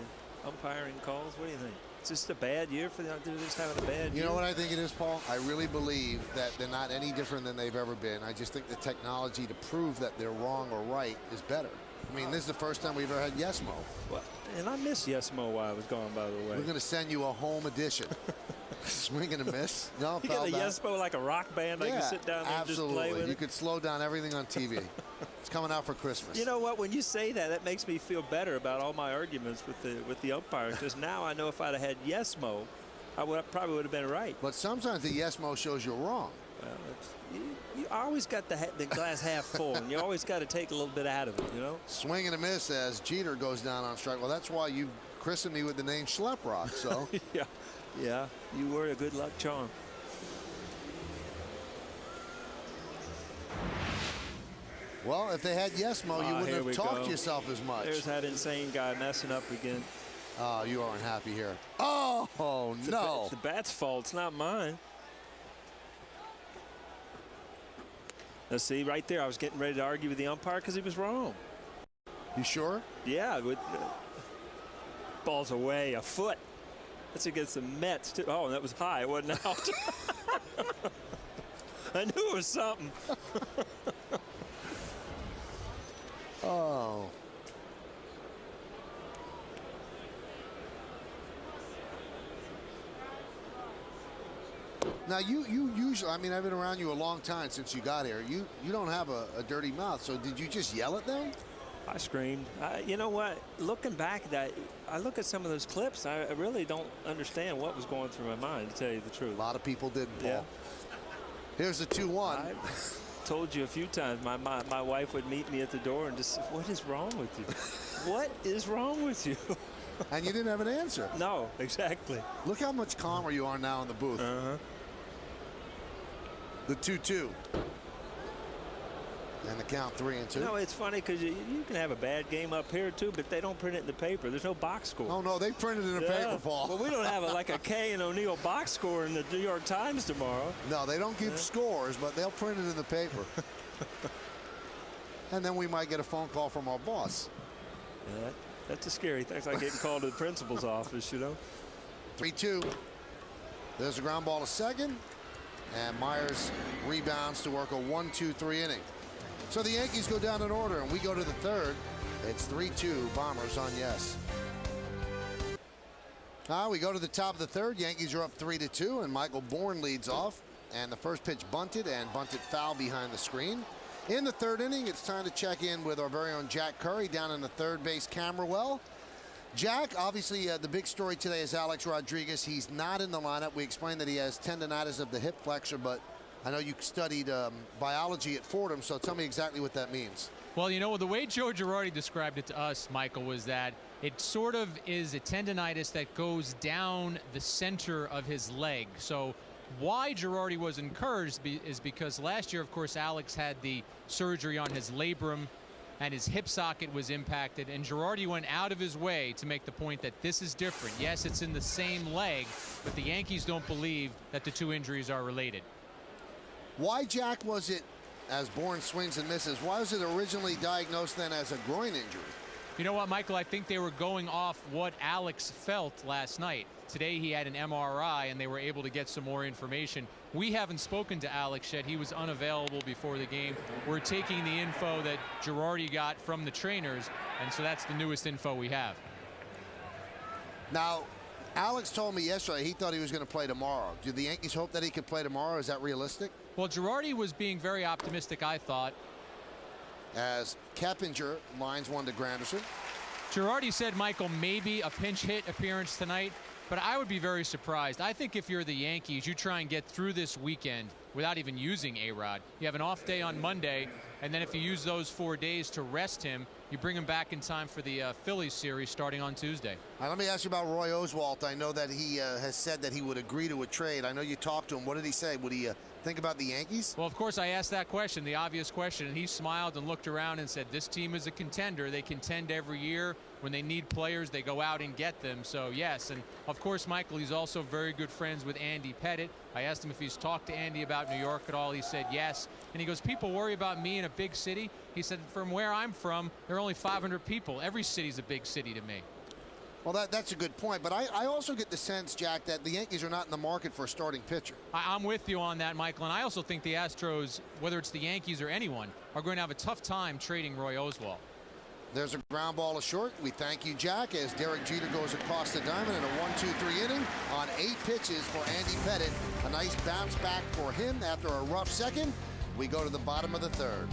Speaker 5: umpiring calls? What do you think? Is this a bad year for them? They're just having a bad year?
Speaker 1: You know what I think it is, Paul? I really believe that they're not any different than they've ever been. I just think the technology to prove that they're wrong or right is better. I mean, this is the first time we've ever had Yes Mo.
Speaker 5: Well, and I miss Yes Mo while I was gone, by the way.
Speaker 1: We're going to send you a home edition. Swing and a miss. No,
Speaker 5: you get a Yes Mo like a rock band. I can sit down there and just play with it.
Speaker 1: You could slow down everything on TV. It's coming out for Christmas.
Speaker 5: You know what? When you say that, that makes me feel better about all my arguments with the umpires. Because now I know if I'd have had Yes Mo, I probably would have been right.
Speaker 1: But sometimes the Yes Mo shows you're wrong.
Speaker 5: Well, you always got the glass half full, and you always got to take a little bit out of it, you know?
Speaker 1: Swing and a miss as Jeter goes down on strike. Well, that's why you christened me with the name Schleprock, so.
Speaker 5: Yeah, you were a good luck charm.
Speaker 1: Well, if they had Yes Mo, you wouldn't have talked to yourself as much.
Speaker 5: There's that insane guy messing up again.
Speaker 1: Oh, you are unhappy here. Oh, no.
Speaker 5: It's the bat's fault. It's not mine. Let's see, right there, I was getting ready to argue with the umpire because he was wrong.
Speaker 1: You sure?
Speaker 5: Yeah. Ball's away a foot. That's against the Mets, too. Oh, and that was high. It wasn't out. I knew it was something.
Speaker 1: Oh. Now, you usually, I mean, I've been around you a long time since you got here. You don't have a dirty mouth, so did you just yell at them?
Speaker 5: I screamed. You know what? Looking back at that, I look at some of those clips, I really don't understand what was going through my mind, to tell you the truth.
Speaker 1: A lot of people did, Paul.
Speaker 5: Yeah.
Speaker 1: Here's the 2-1.
Speaker 5: I told you a few times, my wife would meet me at the door and just say, what is wrong with you? What is wrong with you?
Speaker 1: And you didn't have an answer.
Speaker 5: No, exactly.
Speaker 1: Look how much calmer you are now in the booth. The 2-2. And the count 3-2.
Speaker 5: No, it's funny because you can have a bad game up here too, but they don't print it in the paper. There's no box score.
Speaker 1: Oh no, they printed it in the paper, Paul.
Speaker 5: Well, we don't have like a Kay and O'Neill box score in the New York Times tomorrow.
Speaker 1: No, they don't keep scores, but they'll print it in the paper. And then we might get a phone call from our boss.
Speaker 5: Yeah, that's a scary thing. It's like getting called to the principal's office, you know.
Speaker 1: 3-2. There's a ground ball to second, and Myers rebounds to work a 1-2-3 inning. So the Yankees go down in order, and we go to the third. It's 3-2 Bombers on Yes. We go to the top of the third. Yankees are up 3-2, and Michael Bourne leads off. And the first pitch bunted foul behind the screen. In the third inning, it's time to check in with our very own Jack Curry down in the third base camera well. Jack, obviously the big story today is Alex Rodriguez. He's not in the lineup. We explained that he has tendonitis of the hip flexor, but I know you studied biology at Fordham, so tell me exactly what that means.
Speaker 6: Well, you know, the way Joe Girardi described it to us, Michael, was that it sort of is a tendonitis that goes down the center of his leg. So why Girardi was encouraged is because last year, of course, Alex had the surgery on his labrum and his hip socket was impacted, and Girardi went out of his way to make the point that this is different. Yes, it's in the same leg, but the Yankees don't believe that the two injuries are related.
Speaker 1: Why, Jack, was it as Bourne swings and misses. Why was it originally diagnosed then as a groin injury?
Speaker 6: You know what, Michael? I think they were going off what Alex felt last night. Today he had an MRI, and they were able to get some more information. We haven't spoken to Alex yet. He was unavailable before the game. We're taking the info that Girardi got from the trainers, and so that's the newest info we have.
Speaker 1: Now, Alex told me yesterday he thought he was going to play tomorrow. Do the Yankees hope that he could play tomorrow? Is that realistic?
Speaker 6: Well, Girardi was being very optimistic, I thought.
Speaker 1: As Keppinger lines one to Granderson.
Speaker 6: Girardi said, Michael, maybe a pinch hit appearance tonight, but I would be very surprised. I think if you're the Yankees, you try and get through this weekend without even using A-Rod. You have an off day on Monday, and then if you use those 4 days to rest him, you bring him back in time for the Phillies series starting on Tuesday.
Speaker 1: All right, let me ask you about Roy Oswalt. I know that he has said that he would agree to a trade. I know you talked to him. What did he say? Would he think about the Yankees?
Speaker 6: Well, of course, I asked that question, the obvious question, and he smiled and looked around and said, this team is a contender. They contend every year. When they need players, they go out and get them. So, yes. And, of course, Michael, he's also very good friends with Andy Pettitte. I asked him if he's talked to Andy about New York at all. He said yes. And he goes, people worry about me in a big city. He said, from where I'm from, there are only 500 people. Every city's a big city to me.
Speaker 1: Well, that's a good point. But I also get the sense, Jack, that the Yankees are not in the market for a starting pitcher.
Speaker 6: I'm with you on that, Michael. And I also think the Astros, whether it's the Yankees or anyone, are going to have a tough time trading Roy Oswalt.
Speaker 1: There's a ground ball to short. We thank you, Jack, as Derek Jeter goes across the diamond in a 1-2-3 inning on 8 pitches for Andy Pettitte. A nice bounce back for him after a rough second. We go to the bottom of the third.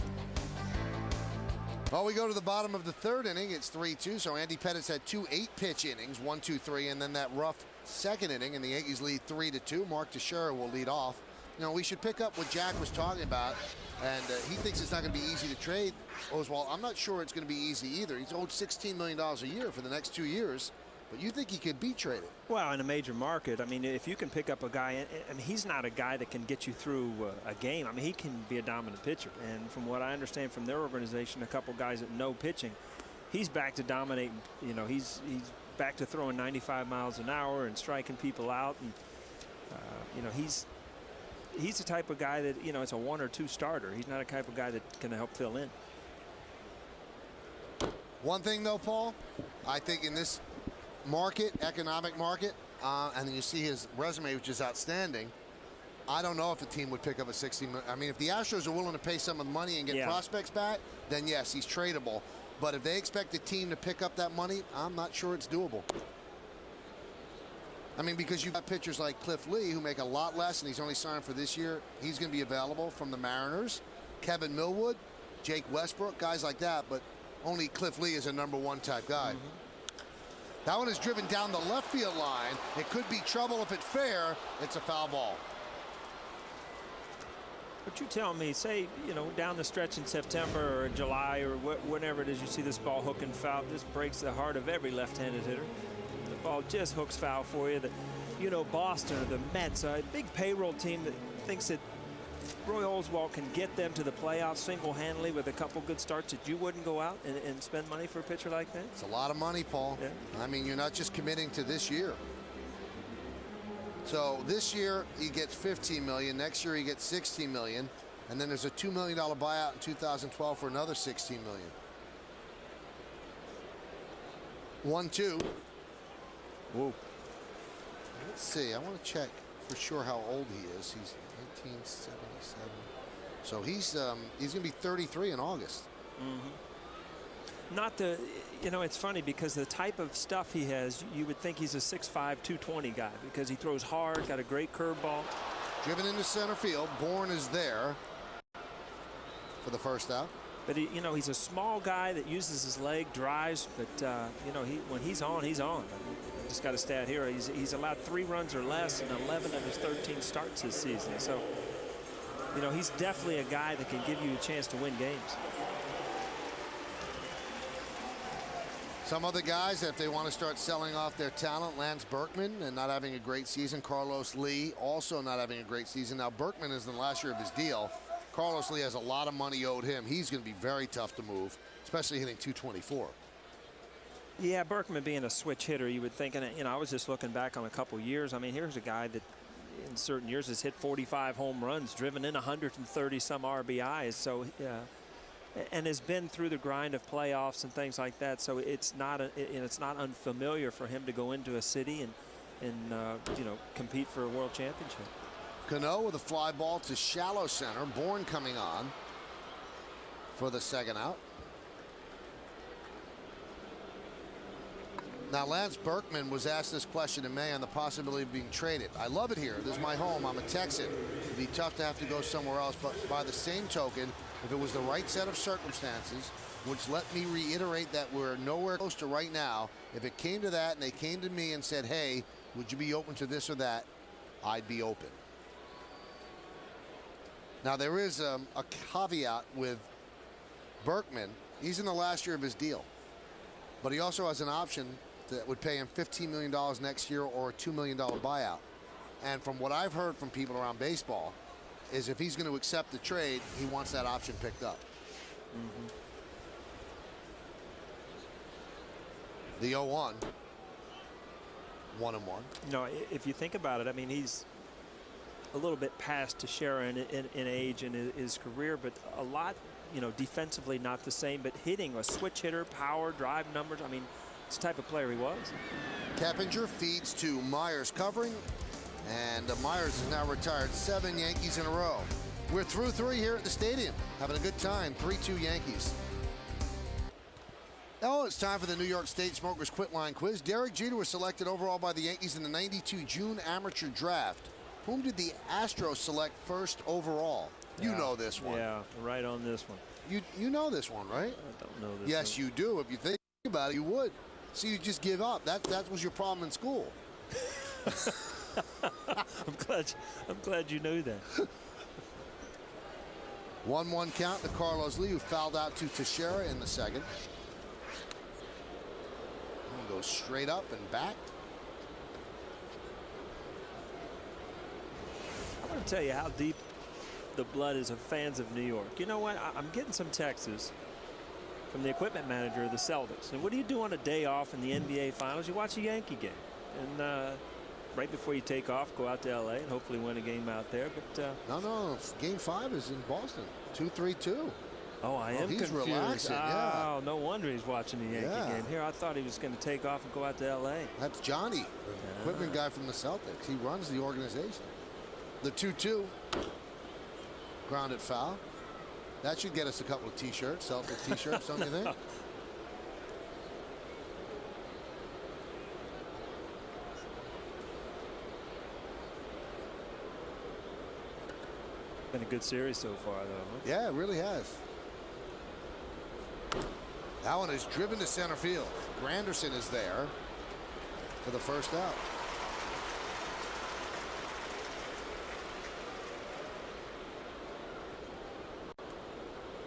Speaker 1: Well, we go to the bottom of the third inning. It's 3-2, so Andy Pettitte's had 2 8-pitch innings, 1-2-3, and then that rough second inning, and the Yankees lead 3-2. Mark Teixeira will lead off. You know, we should pick up what Jack was talking about, and he thinks it's not going to be easy to trade Oswalt. I'm not sure it's going to be easy either. He's owed $16 million a year for the next 2 years, but you think he could be traded?
Speaker 5: Well, in a major market, I mean, if you can pick up a guy, I mean, he's not a guy that can get you through a game. I mean, he can be a dominant pitcher, and from what I understand from their organization, a couple guys that know pitching, he's back to dominating. You know, he's back to throwing 95 miles an hour and striking people out, and you know, he's the type of guy that, you know, it's a 1 or 2 starter. He's not a type of guy that can help fill in.
Speaker 1: One thing, though, Paul, I think in this market, economic market, and you see his resume, which is outstanding, I don't know if a team would pick up a $60 million. I mean, if the Astros are willing to pay some of the money and get prospects back, then yes, he's tradable. But if they expect a team to pick up that money, I'm not sure it's doable. I mean, because you've got pitchers like Cliff Lee who make a lot less, and he's only signed for this year. He's going to be available from the Mariners. Kevin Millwood, Jake Westbrook, guys like that, but only Cliff Lee is a #1 type guy. That one is driven down the left field line. It could be trouble if it's fair. It's a foul ball.
Speaker 5: But you tell me, say, you know, down the stretch in September or July or whenever it is you see this ball hooking foul, this breaks the heart of every left-handed hitter. The ball just hooks foul for you. You know, Boston or the Mets, a big payroll team that thinks that Roy Oswalt can get them to the playoffs single-handedly with a couple good starts, that you wouldn't go out and spend money for a pitcher like that?
Speaker 1: It's a lot of money, Paul.
Speaker 5: Yeah.
Speaker 1: I mean, you're not just committing to this year. So this year he gets $15 million. Next year he gets $16 million, and then there's a $2 million buyout in 2012 for another $16 million. 1-2.
Speaker 5: Whoa.
Speaker 1: Let's see. I want to check for sure how old he is. He's 1977. So he's going to be 33 in August.
Speaker 5: Not the, you know, it's funny because the type of stuff he has, you would think he's a 6'5", 220 guy because he throws hard, got a great curveball.
Speaker 1: Driven into center field. Bourne is there for the first out.
Speaker 5: But he, you know, he's a small guy that uses his leg, drives, but you know, when he's on, he's on. I just got a stat here. He's allowed 3 runs or less in 11 of his 13 starts this season. So, you know, he's definitely a guy that can give you a chance to win games.
Speaker 1: Some other guys, if they want to start selling off their talent, Lance Berkman and not having a great season. Carlos Lee also not having a great season. Now Berkman is in the last year of his deal. Carlos Lee has a lot of money owed him. He's going to be very tough to move, especially hitting 224.
Speaker 5: Yeah, Berkman being a switch hitter, you would think, and you know, I was just looking back on a couple years. I mean, here's a guy that, in certain years has hit 45 home runs, driven in 130 some RBIs. So and has been through the grind of playoffs and things like that. So it's not it's not unfamiliar for him to go into a city and you know, compete for a world championship.
Speaker 1: Cano with a fly ball to shallow center. Bourne coming on for the second out. Now, Lance Berkman was asked this question in May on the possibility of being traded. I love it here. This is my home. I'm a Texan. It'd be tough to have to go somewhere else. But by the same token, if it was the right set of circumstances, which let me reiterate that we're nowhere close to right now, if it came to that and they came to me and said, hey, would you be open to this or that, I'd be open. Now, there is a caveat with Berkman. He's in the last year of his deal. But he also has an option that would pay him $15 million next year or a $2 million buyout. And from what I've heard from people around baseball is if he's going to accept the trade, he wants that option picked up. The 0-1. 1-1.
Speaker 5: No, if you think about it, I mean, he's a little bit past Teixeira in age in his career, but a lot, you know, defensively not the same, but hitting, a switch hitter, power, drive numbers. I mean, it's the type of player he was.
Speaker 1: Keppinger feeds to Myers covering, and Myers is now retired. 7 Yankees in a row. We're through 3 here at the stadium. Having a good time. 3-2 Yankees. Oh, it's time for the New York State Smokers Quit Line Quiz. Derek Jeter was selected overall by the Yankees in the '92 June amateur draft. Whom did the Astros select first overall? You know this one.
Speaker 5: Yeah, right on this one.
Speaker 1: You know this one, right?
Speaker 5: I don't know this
Speaker 1: Yes,
Speaker 5: one.
Speaker 1: you do. If you think about it, you would. So you just give up. That was your problem in school.
Speaker 5: I'm glad you knew that.
Speaker 1: 1-1 count to Carlos Lee, who fouled out to Teixeira in the second. Goes straight up and back.
Speaker 5: I want to tell you how deep the blood is of fans of New York. You know what? I'm getting some texts from the equipment manager of the Celtics. And what do you do on a day off in the NBA Finals? You watch a Yankee game. And right before you take off, go out to L.A. and hopefully win a game out there. But
Speaker 1: no. Game 5 is in Boston. 2-3-2.
Speaker 5: Oh, I am
Speaker 1: he's
Speaker 5: confused.
Speaker 1: Relaxing, yeah.
Speaker 5: Oh, no wonder he's watching the Yankee game. Here, I thought he was going to take off and go out to L.A.
Speaker 1: That's Johnny, the equipment guy from the Celtics. He runs the organization. The 2-2. Grounded foul. That should get us a couple of T-shirts, Celtic T-shirts, don't you think?
Speaker 5: Been a good series so far, though.
Speaker 1: Yeah, it really has. That one is driven to center field. Granderson is there for the first out.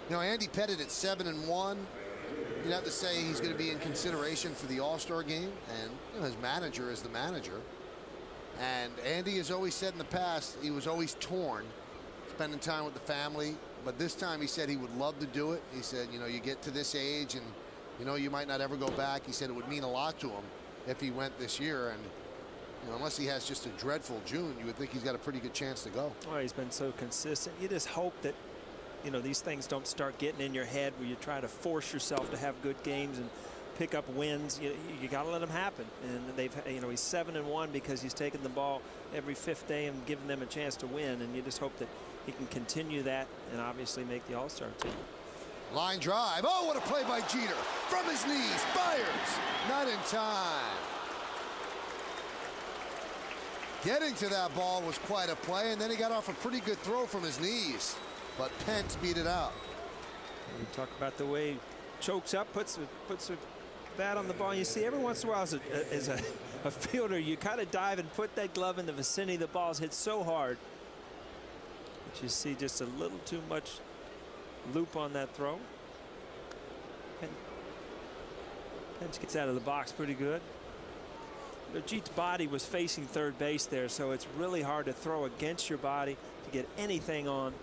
Speaker 1: You know, Andy Pettitte at 7-1. You'd have to say he's going to be in consideration for the All-Star game, and you know, his manager is the manager. And Andy has always said in the past he was always torn, spending time with the family. But this time he said he would love to do it. He said, you know, you get to this age and, you know, you might not ever go back. He said it would mean a lot to him if he went this year. And, you know, unless he has just a dreadful June, you would think he's got a pretty good chance to go.
Speaker 5: Well, he's been so consistent. You just hope that, you know, these things don't start getting in your head where you try to force yourself to have good games and pick up wins. You got to let them happen. And they've, you know, he's 7-1 because he's taken the ball every 5th day and given them a chance to win. And you just hope that he can continue that and obviously make the All-Star team.
Speaker 1: Line drive. Oh, what a play by Jeter. From his knees. Fires. Not in time. Getting to that ball was quite a play, and then he got off a pretty good throw from his knees. But Pence beat it out.
Speaker 5: We talk about the way he chokes up, puts a bat on the ball. You see, every once in a while as a fielder, you kind of dive and put that glove in the vicinity. The ball's hit so hard. But you see just a little too much loop on that throw. Pence gets out of the box pretty good. Jeet's body was facing third base there, so it's really hard to throw against your body to get anything on.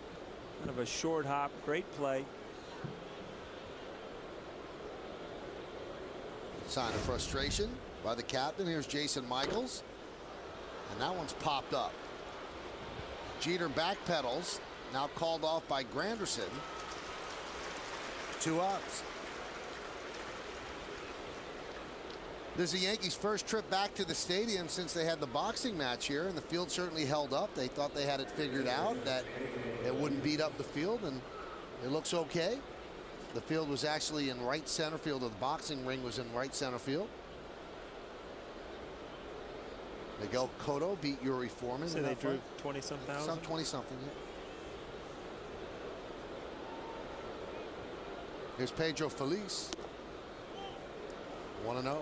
Speaker 5: Kind of a short hop, great play.
Speaker 1: Sign of frustration by the captain. Here's Jason Michaels. And that one's popped up. Jeter backpedals. Now called off by Granderson. 2 outs. This is the Yankees' first trip back to the stadium since they had the boxing match here, and the field certainly held up. They thought they had it figured out, that it wouldn't beat up the field, and it looks okay. The field was actually in right center field, or the boxing ring was in right center field. Miguel Cotto beat Yuri Foreman.
Speaker 5: So they drew 20-some thousand?
Speaker 1: Some 20-something, yeah. Here's Pedro Feliz. 1-0.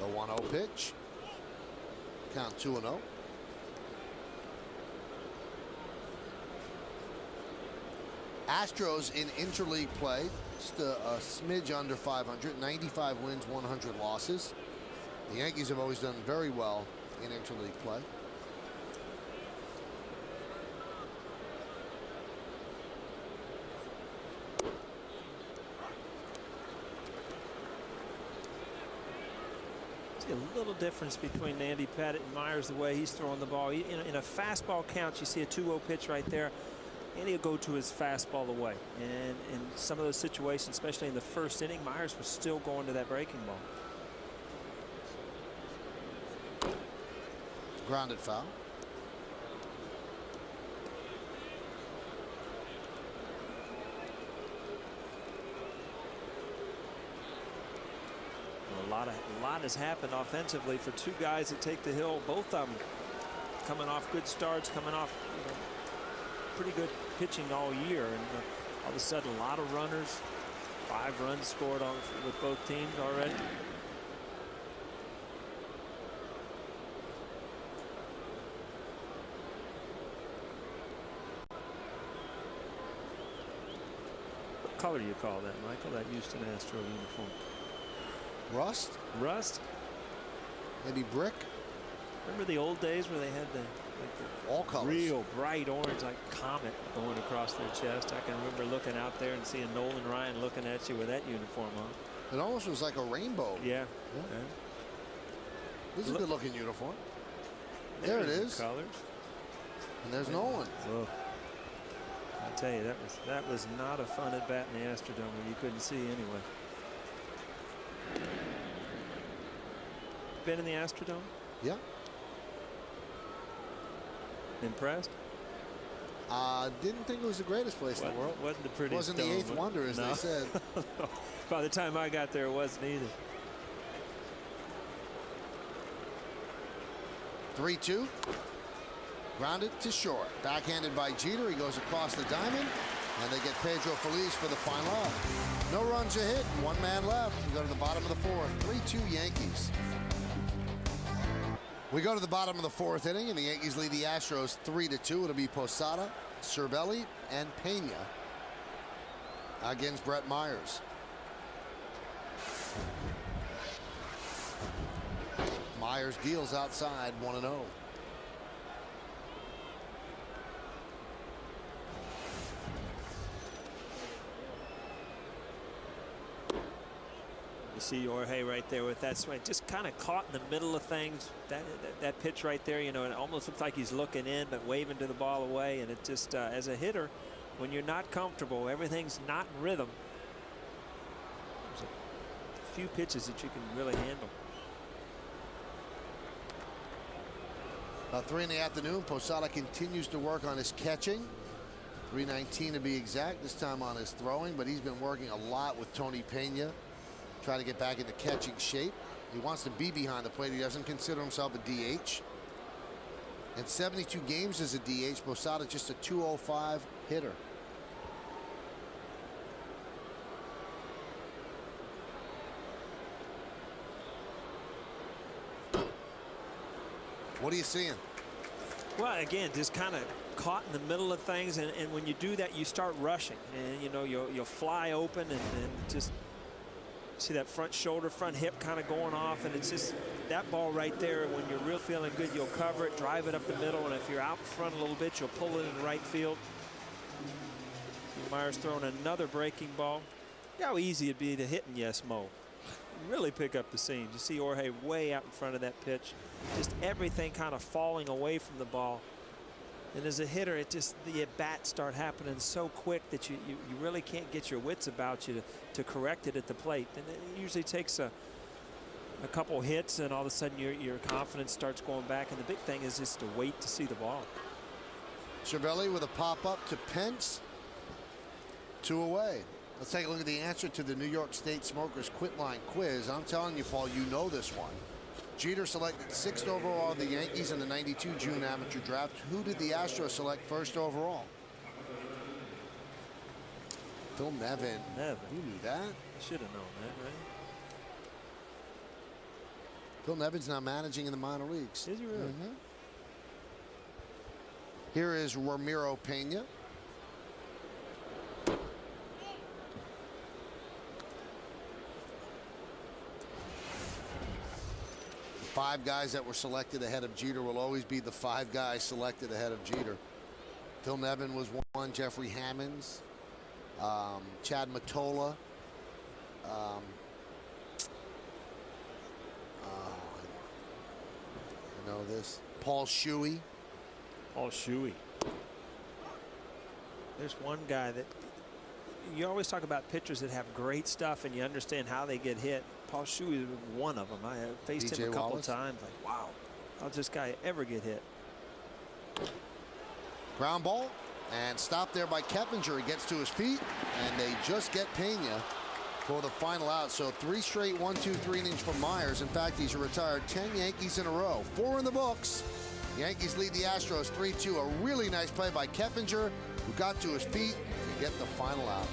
Speaker 1: The 1-0 pitch. Count 2-0. Astros in interleague play, just a smidge under 500, 95 wins, 100 losses. The Yankees have always done very well in interleague play.
Speaker 5: See a little difference between Andy Pettit and Myers, the way he's throwing the ball. In a fastball count, you see a 2-0 pitch right there. And he'll go to his fastball away. And in some of those situations, especially in the first inning, Myers was still going to that breaking ball.
Speaker 1: Grounded foul.
Speaker 5: A lot has happened offensively for 2 guys that take the hill. Both of them coming off good starts, coming off pretty good pitching all year, and all of a sudden a lot of runners. 5 runs scored on with both teams already. What color do you call that, Michael? That Houston Astro uniform?
Speaker 1: Rust?
Speaker 5: Rust?
Speaker 1: Maybe brick?
Speaker 5: Remember the old days where they had the
Speaker 1: all colors,
Speaker 5: real bright orange, like comet, going across their chest? I can remember looking out there and seeing Nolan Ryan looking at you with that uniform on.
Speaker 1: It almost was like a rainbow.
Speaker 5: Yeah.
Speaker 1: This is a good-looking uniform. There it is.
Speaker 5: Colors.
Speaker 1: And there's Nolan.
Speaker 5: Whoa. I tell you, that was not a fun at bat in the Astrodome where you couldn't see anyway. Been in the Astrodome?
Speaker 1: Yeah.
Speaker 5: Impressed?
Speaker 1: Didn't think it was the greatest place in the world.
Speaker 5: Wasn't the prettiest.
Speaker 1: Wasn't the 8th wonder, as they said.
Speaker 5: By the time I got there, it wasn't either.
Speaker 1: 3-2. Grounded to short. Backhanded by Jeter. He goes across the diamond. And they get Pedro Feliz for the final out. No runs are hit. 1 man left. We go to the bottom of the 4th. 3-2 Yankees. We go to the bottom of the 4th inning, and the Yankees lead the Astros 3-2. It'll be Posada, Cervelli, and Pena against Brett Myers. Myers deals outside, 1-0.
Speaker 5: You see Jorge right there with that swing, just kind of caught in the middle of things. That pitch right there, you know, it almost looks like he's looking in but waving to the ball away. And it just, as a hitter, when you're not comfortable, everything's not in rhythm. There's a few pitches that you can really handle.
Speaker 1: About 3 in the afternoon, Posada continues to work on his catching. 3:19 to be exact, this time on his throwing, but he's been working a lot with Tony Pena, trying to get back into catching shape. He wants to be behind the plate. He doesn't consider himself a DH. In 72 games as a DH, Posada just a .205 hitter. What are you seeing?
Speaker 5: Well, again, just kind of caught in the middle of things, and when you do that, you start rushing, and you know you'll fly open and just See that front shoulder, front hip kind of going off, and it's just that ball right there. When you're real feeling good, you'll cover it, drive it up the middle, and if you're out in front a little bit, you'll pull it in right field. Myers throwing another breaking ball. Look how easy it'd be to hit in Yes Mo. Really pick up the seams. You see Jorge way out in front of that pitch. Just everything kind of falling away from the ball. And as a hitter, the at-bats start happening so quick that you really can't get your wits about you to correct it at the plate. And it usually takes a couple hits, and all of a sudden your confidence starts going back. And the big thing is just to wait to see the ball.
Speaker 1: Cervelli with a pop-up to Pence. 2 away. Let's take a look at the answer to the New York State Smokers Quit Line quiz. I'm telling you, Paul, you know this one. Jeter selected 6th overall of the Yankees in the '92 June amateur draft. Who did the Astros select 1st overall? Phil Nevin.
Speaker 5: Nevin.
Speaker 1: You knew that.
Speaker 5: Should have known that, right?
Speaker 1: Phil Nevin's now managing in the minor leagues.
Speaker 5: Is he really?
Speaker 1: Here is Ramiro Pena. The 5 guys that were selected ahead of Jeter will always be the 5 guys selected ahead of Jeter. Phil Nevin was 1. Jeffrey Hammonds, Chad Mottola, I know this. Paul Shuey.
Speaker 5: Paul Shuey. There's one guy that you always talk about pitchers that have great stuff and you understand how they get hit. Paul Shuey is one of them. I faced him a couple times. Like, wow, how'd this guy ever get hit?
Speaker 1: Ground ball and stopped there by Keppinger. He gets to his feet and they just get Pena for the final out. So 3 straight 1-2-3 innings from Myers. In fact, he's retired 10 Yankees in a row. 4 in the books. Yankees lead the Astros 3-2. A really nice play by Keppinger, who got to his feet to get the final out.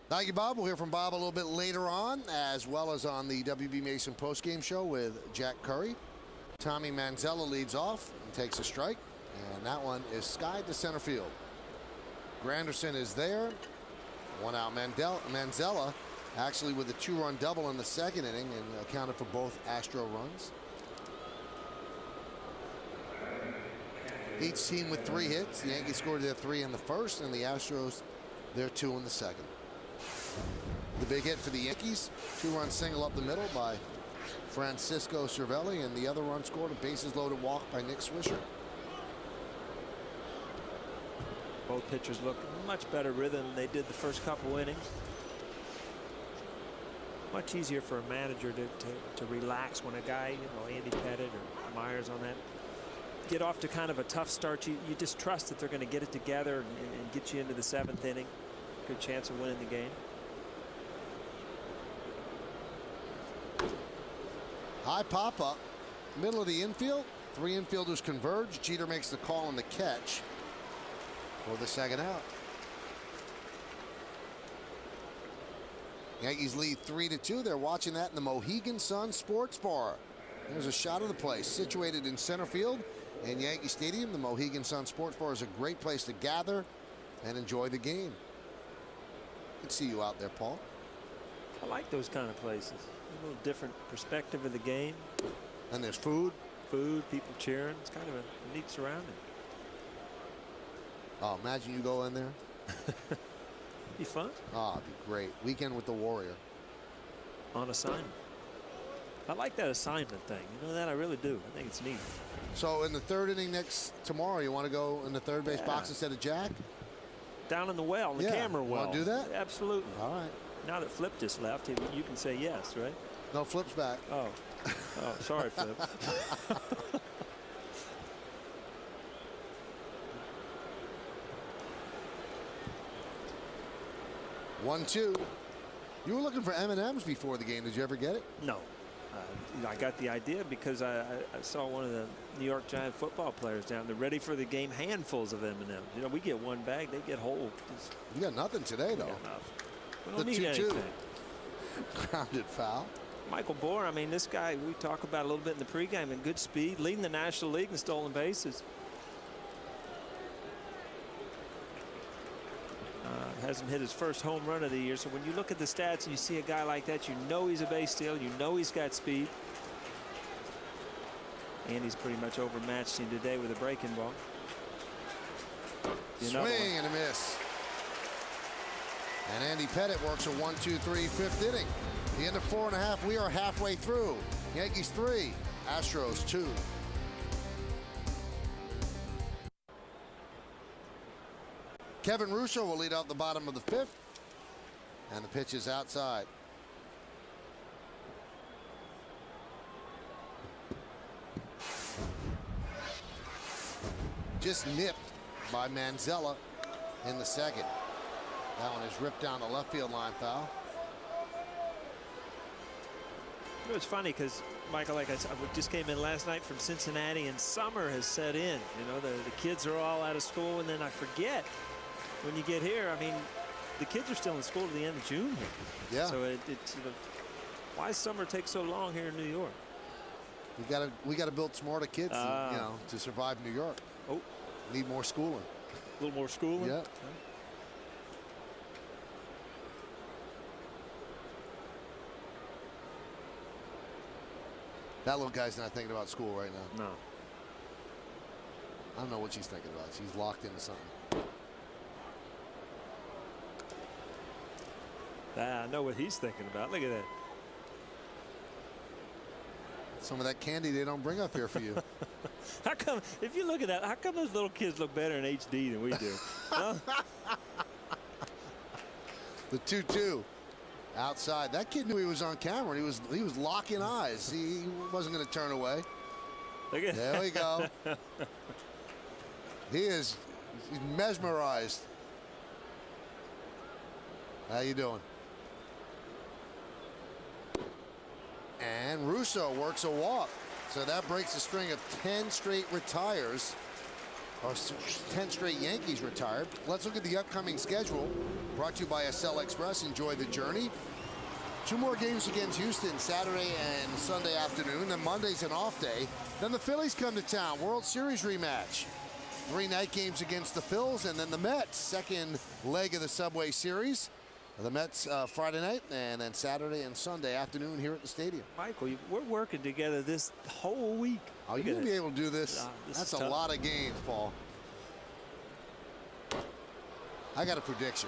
Speaker 1: Thank you, Bob. We'll hear from Bob a little bit later on, as well as on the WB Mason postgame show with Jack Curry. Tommy Manzella leads off and takes a strike, and that one is skied to center field. Granderson is there. 1 out. Manzella actually with a 2-run double in the 2nd inning and accounted for both Astro runs. Each team with 3 hits. The Yankees scored their 3 in the 1st, and the Astros their 2 in the 2nd. The big hit for the Yankees, 2-run single up the middle by Francisco Cervelli, and the other run scored a bases-loaded walk by Nick Swisher.
Speaker 5: Both pitchers look much better rhythm than they did the first couple innings. Much easier for a manager to relax when a guy, Andy Pettit or Myers on that, get off to kind of a tough start. You just trust that they're going to get it together and get you into the 7th inning. Good chance of winning the game.
Speaker 1: High pop-up, middle of the infield. 3 infielders converge. Jeter makes the call on the catch for the 2nd out. Yankees lead 3-2. They're watching that in the Mohegan Sun Sports Bar. There's a shot of the place, situated in center field in Yankee Stadium. The Mohegan Sun Sports Bar is a great place to gather and enjoy the game. Good to see you out there, Paul.
Speaker 5: I like those kind of places. A little different perspective of the game.
Speaker 1: And there's food.
Speaker 5: Food, people cheering. It's kind of a neat surrounding.
Speaker 1: Oh, imagine you go in there.
Speaker 5: Be fun.
Speaker 1: Oh, it'd be great. Weekend with the Warrior.
Speaker 5: On assignment. I like that assignment thing. You know that? I really do. I think it's neat.
Speaker 1: So in the 3rd inning tomorrow, you want to go in the 3rd base box instead of Jack?
Speaker 5: Down in the well, in the camera well.
Speaker 1: Want to do that?
Speaker 5: Absolutely.
Speaker 1: All right.
Speaker 5: Now that Flip just left, you can say yes, right?
Speaker 1: No, Flip's back.
Speaker 5: Oh. Oh, sorry, Flip.
Speaker 1: 1-2. You were looking for M&Ms before the game. Did you ever get it?
Speaker 5: No. I got the idea because I saw one of the New York Giant football players down there ready for the game, handfuls of M&Ms. We get 1 bag, they get whole.
Speaker 1: You got nothing today, though.
Speaker 5: We don't need anything.
Speaker 1: Grounded foul.
Speaker 5: Michael Bohr, I mean, this guy, we talk about a little bit in the pregame, and good speed, leading the National League in stolen bases. hasn't hit his first home run of the year. So when you look at the stats and you see a guy like that, you know he's a base steal. You know he's got speed. And he's pretty much overmatched him today with a breaking ball.
Speaker 1: Swing and a miss. And Andy Pettit works a 1-2-3 fifth inning. The end of 4.5. We are halfway through. Yankees 3, Astros 2. Kevin Russo will lead out the bottom of the 5th. And the pitch is outside. Just nipped by Manzella in the 2nd. That one is ripped down the left field line, foul.
Speaker 5: You know, it's funny because, Michael, like I said, I just came in last night from Cincinnati, and summer has set in. You know, the kids are all out of school, and then I forget when you get here. I mean, the kids are still in school to the end of June here.
Speaker 1: Yeah.
Speaker 5: So it's, you know, why summer take so long here in New York?
Speaker 1: We gotta build smarter kids, you know, to survive New York.
Speaker 5: Oh,
Speaker 1: need more schooling.
Speaker 5: A little more schooling.
Speaker 1: Yeah. That little guy's not thinking about school right now.
Speaker 5: No.
Speaker 1: I don't know what she's thinking about. She's locked into something.
Speaker 5: I know what he's thinking about. Look at that.
Speaker 1: Some of that candy they don't bring up here for you.
Speaker 5: How come, if you look at that, how come those little kids look better in HD than we do? Huh?
Speaker 1: The 2-2 outside. That kid knew he was on camera. He was locking eyes. He wasn't going to turn away.
Speaker 5: Look at
Speaker 1: there we go. He's mesmerized. How you doing? And Russo works a walk. So that breaks a string of 10 straight retires, or 10 straight Yankees retired. Let's look at the upcoming schedule. Brought to you by Accel Express. Enjoy the journey. 2 more games against Houston, Saturday and Sunday afternoon. Then Monday's an off day. Then the Phillies come to town. World Series rematch. 3 night games against the Phils, and then the Mets. Second leg of the Subway Series. The Mets Friday night, and then Saturday and Sunday afternoon here at the stadium.
Speaker 5: Michael, we're working together this whole week.
Speaker 1: Oh, you'll be able to do this. That's a lot of games, Paul. I got a prediction.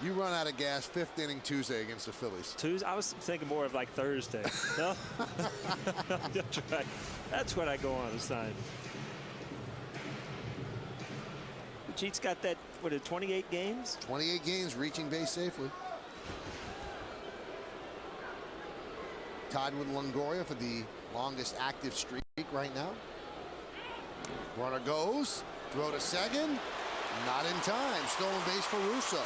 Speaker 1: You run out of gas 5th inning Tuesday against the Phillies.
Speaker 5: Tuesday? I was thinking more of like Thursday. No? That's right. That's what I go on a sign. Cheats got that, what, 28 games?
Speaker 1: 28 games, reaching base safely. Tied with Longoria for the longest active streak right now. Runner goes, throw to second, not in time. Stolen base for Russo.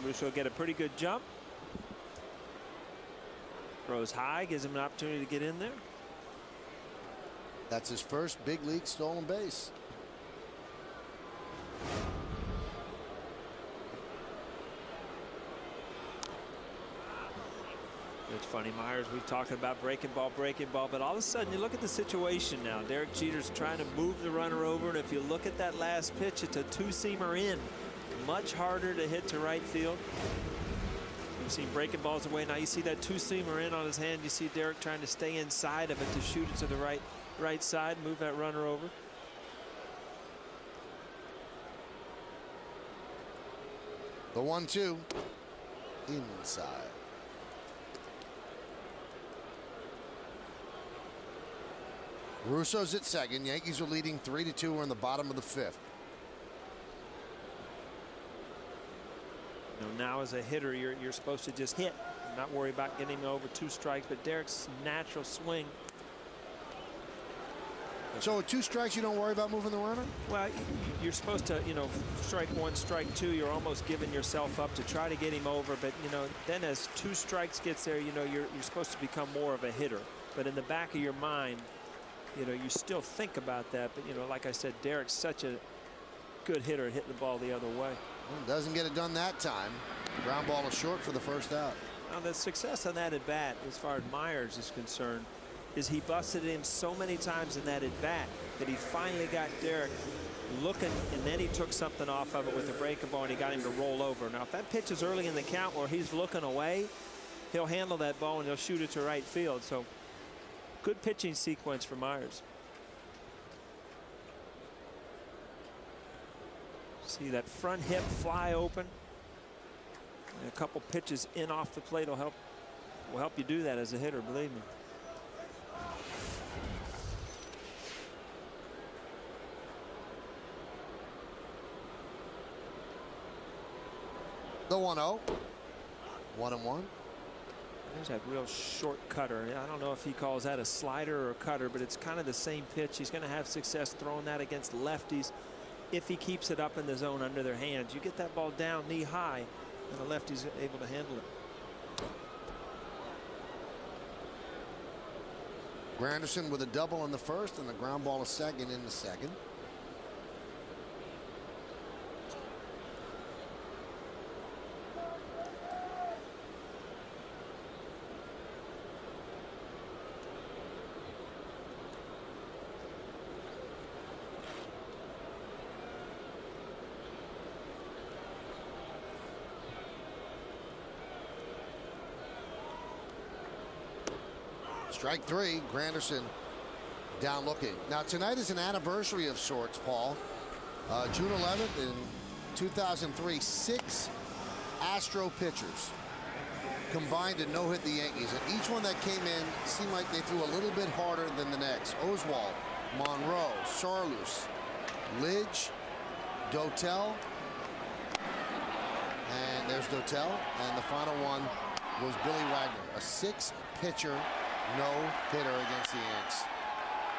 Speaker 5: Russo will get a pretty good jump. Throws high, gives him an opportunity to get in there.
Speaker 1: That's his first big league stolen base.
Speaker 5: It's funny, Myers, we're talking about breaking ball, but all of a sudden you look at the situation now. Derek Jeter's trying to move the runner over, and if you look at that last pitch, it's a 2-seamer in. Much harder to hit to right field. We've seen breaking balls away. Now you see that 2-seamer in on his hand. You see Derek trying to stay inside of it to shoot it to the right side, move that runner over.
Speaker 1: The 1-2 inside. Russo's at second. Yankees are leading 3-2. We're in the bottom of the 5th.
Speaker 5: Now as a hitter, you're supposed to just hit, not worry about getting him over 2 strikes. But Derek's natural swing.
Speaker 1: So with 2 strikes, you don't worry about moving the runner?
Speaker 5: Well, you're supposed to, you know, strike 1, strike 2. You're almost giving yourself up to try to get him over. But you know, then as 2 strikes gets there, you know, you're supposed to become more of a hitter. But in the back of your mind, you know, you still think about that. But you know, like I said, Derek's such a good hitter at hitting the ball the other way.
Speaker 1: Well, doesn't get it done that time. Ground ball is short for the first out.
Speaker 5: Now, the success on that at bat, as far as Myers is concerned, is he busted him so many times in that at bat that he finally got Derek looking, and then he took something off of it with the breaking ball, and he got him to roll over. Now, if that pitch is early in the count where he's looking away, he'll handle that ball and he'll shoot it to right field. So, good pitching sequence for Myers. See that front hip fly open. And a couple pitches in off the plate will help you do that as a hitter, believe me.
Speaker 1: The 1-0. 1-1.
Speaker 5: There's that real short cutter. I don't know if he calls that a slider or a cutter, but it's kind of the same pitch. He's going to have success throwing that against lefties if he keeps it up in the zone under their hands. You get that ball down knee high, and the lefty's able to handle it.
Speaker 1: Granderson with a double in the first and the ground ball a second in the second. Strike three. Granderson down looking. Now tonight is an anniversary of sorts, Paul. June 11th in 2003, 6 Astro pitchers combined to no-hit the Yankees, and each one that came in seemed like they threw a little bit harder than the next. Oswald, Monroe, Sarlus, Lidge, Dotel, and there's Dotel, and the final one was Billy Wagner, a 6-pitcher no-hitter against the Yanks.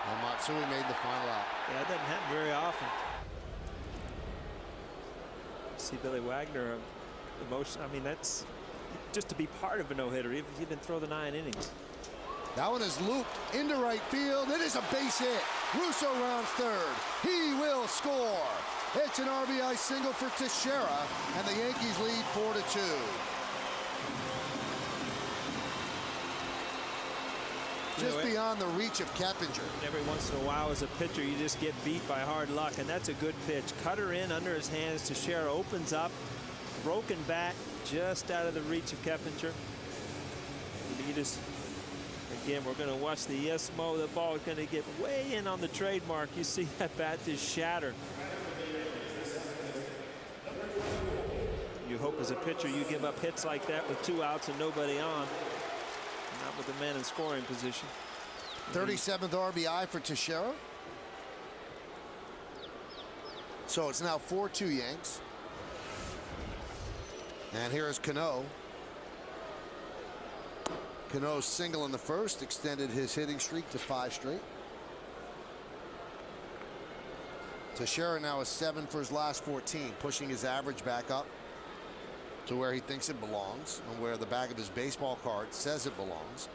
Speaker 1: And Matsui made the final out.
Speaker 5: Yeah, that doesn't happen very often. See Billy Wagner, emotion. I mean, that's just to be part of a no-hitter, even if you didn't throw the 9 innings.
Speaker 1: That one is looped into right field. It is a base hit. Russo rounds third. He will score. It's an RBI single for Teixeira, and the Yankees lead 4-2. Just beyond the reach of Keppinger.
Speaker 5: Every once in a while as a pitcher you just get beat by hard luck, and that's a good pitch. Cutter in under his hands. Teixeira opens up. Broken bat just out of the reach of Keppinger. You just, again, we're going to watch the Yesmo. The ball is going to get way in on the trademark. You see that bat just shatter. You hope as a pitcher you give up hits like that with 2 outs and nobody on. Not with the man in scoring position.
Speaker 1: 37th RBI for Teixeira. So it's now 4-2 Yanks. And here is Cano. Cano's single in the first extended his hitting streak to 5 straight. Teixeira now is 7 for his last 14, pushing his average back up to where he thinks it belongs and where the back of his baseball card says it belongs.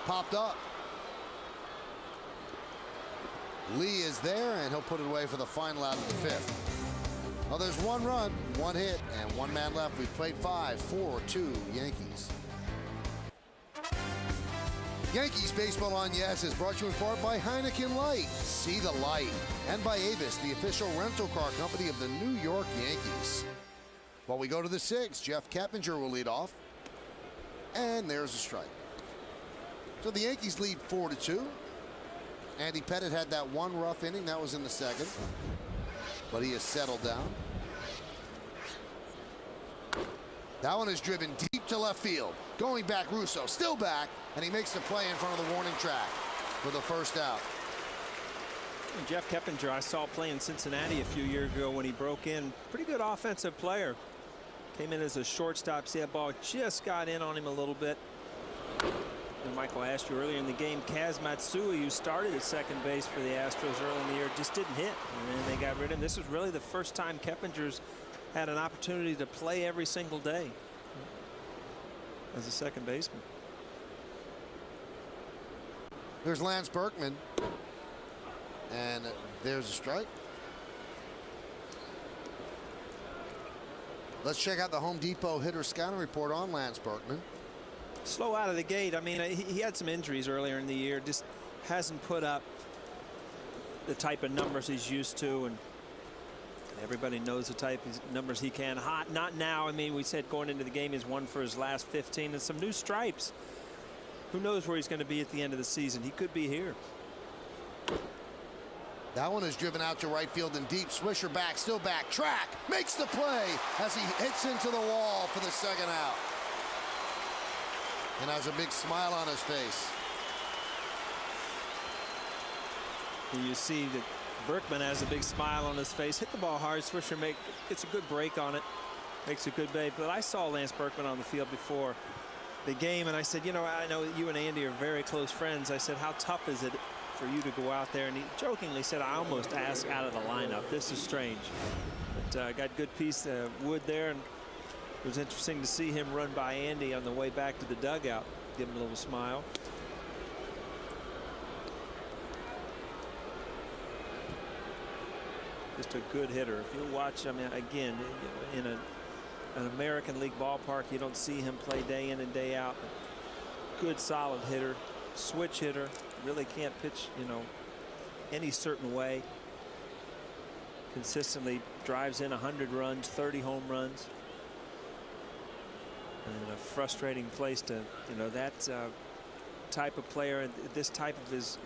Speaker 1: Popped up. Lee is there, and he'll put it away for the final out of the 5th. Well, there's 1 run, 1 hit, and 1 man left. We've played 5, 4-2 Yankees. Yankees Baseball on Yes is brought to you in part by Heineken Light. See the light. And by Avis, the official rental car company of the New York Yankees. While we go to the 6th, Jeff Keppinger will lead off. And there's a strike. So the Yankees lead 4-2. Andy Pettitte had that 1 rough inning. That was in the 2nd. But he has settled down. That one is driven deep to left field. Going back, Russo still back, and he makes the play in front of the warning track for the first out.
Speaker 5: And Jeff Keppinger, I saw play in Cincinnati a few years ago when he broke in. Pretty good offensive player. Came in as a shortstop. See that ball just got in on him a little bit. And Michael asked you earlier in the game, Kaz Matsui, who started at second base for the Astros early in the year, just didn't hit. And then they got rid of him. This is really the first time Keppinger's had an opportunity to play every single day as a second baseman.
Speaker 1: There's Lance Berkman. And there's a strike. Let's check out the Home Depot hitter scouting report on Lance Berkman.
Speaker 5: Slow out of the gate. I mean, he had some injuries earlier in the year. Just hasn't put up the type of numbers he's used to, and everybody knows the type of numbers he can. Not now. I mean, we said going into the game he's 1 for his last 15 and some new stripes. Who knows where he's going to be at the end of the season? He could be here.
Speaker 1: That one is driven out to right field and deep. Swisher back, still back, track, makes the play as he hits into the wall for the second out. And has a big smile on his face.
Speaker 5: And you see that Berkman has a big smile on his face. Hit the ball hard. Swisher gets a good break on it. Makes a good bait. But I saw Lance Berkman on the field before the game, and I said, you know, I know you and Andy are very close friends. I said, how tough is it for you to go out there? And he jokingly said, I almost asked out of the lineup. This is strange. But got good piece of wood there, and it was interesting to see him run by Andy on the way back to the dugout. Give him a little smile. Just a good hitter. If you watch, I mean, again, in an American League ballpark, you don't see him play day in and day out. Good, solid hitter, switch hitter. Really can't pitch, you know, any certain way. Consistently drives in 100 runs, 30 home runs. And a frustrating place to, you know, that type of player, this type of his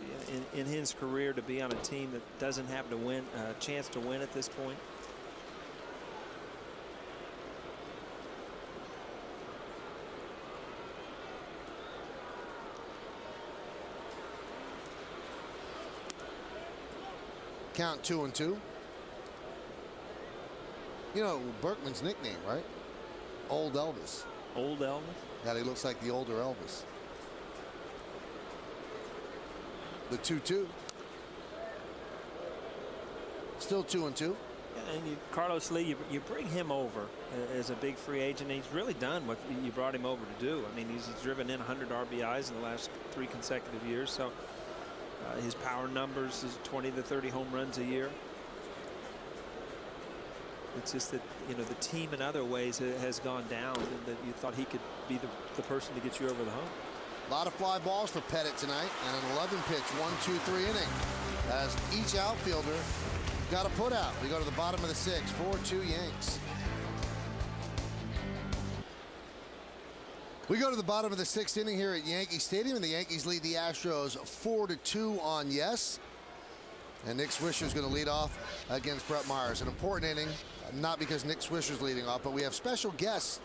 Speaker 5: in his career, to be on a team that doesn't have to win a chance to win at this point.
Speaker 1: Count 2-2. You know Berkman's nickname, right? Old Elvis.
Speaker 5: Old Elvis?
Speaker 1: Yeah, he looks like the older Elvis. The 2-2. Still 2-2.
Speaker 5: And Carlos Lee, you bring him over as a big free agent. He's really done what you brought him over to do. I mean, he's driven in 100 RBIs in the last 3 consecutive years. So his power numbers is 20 to 30 home runs a year. It's just that, you know, the team in other ways has gone down, and that you thought he could be the person to get you over the hump.
Speaker 1: A lot of fly balls for Pettit tonight, and an 11 pitch 1-2-3 inning as each outfielder got a put out. We go to the bottom of the 6th, 4-2 Yanks. We go to the bottom of the 6th inning here at Yankee Stadium, and the Yankees lead the Astros 4-2 on yes. And Nick Swisher's going to lead off against Brett Myers. An important inning, not because Nick Swisher's leading off, but we have special guests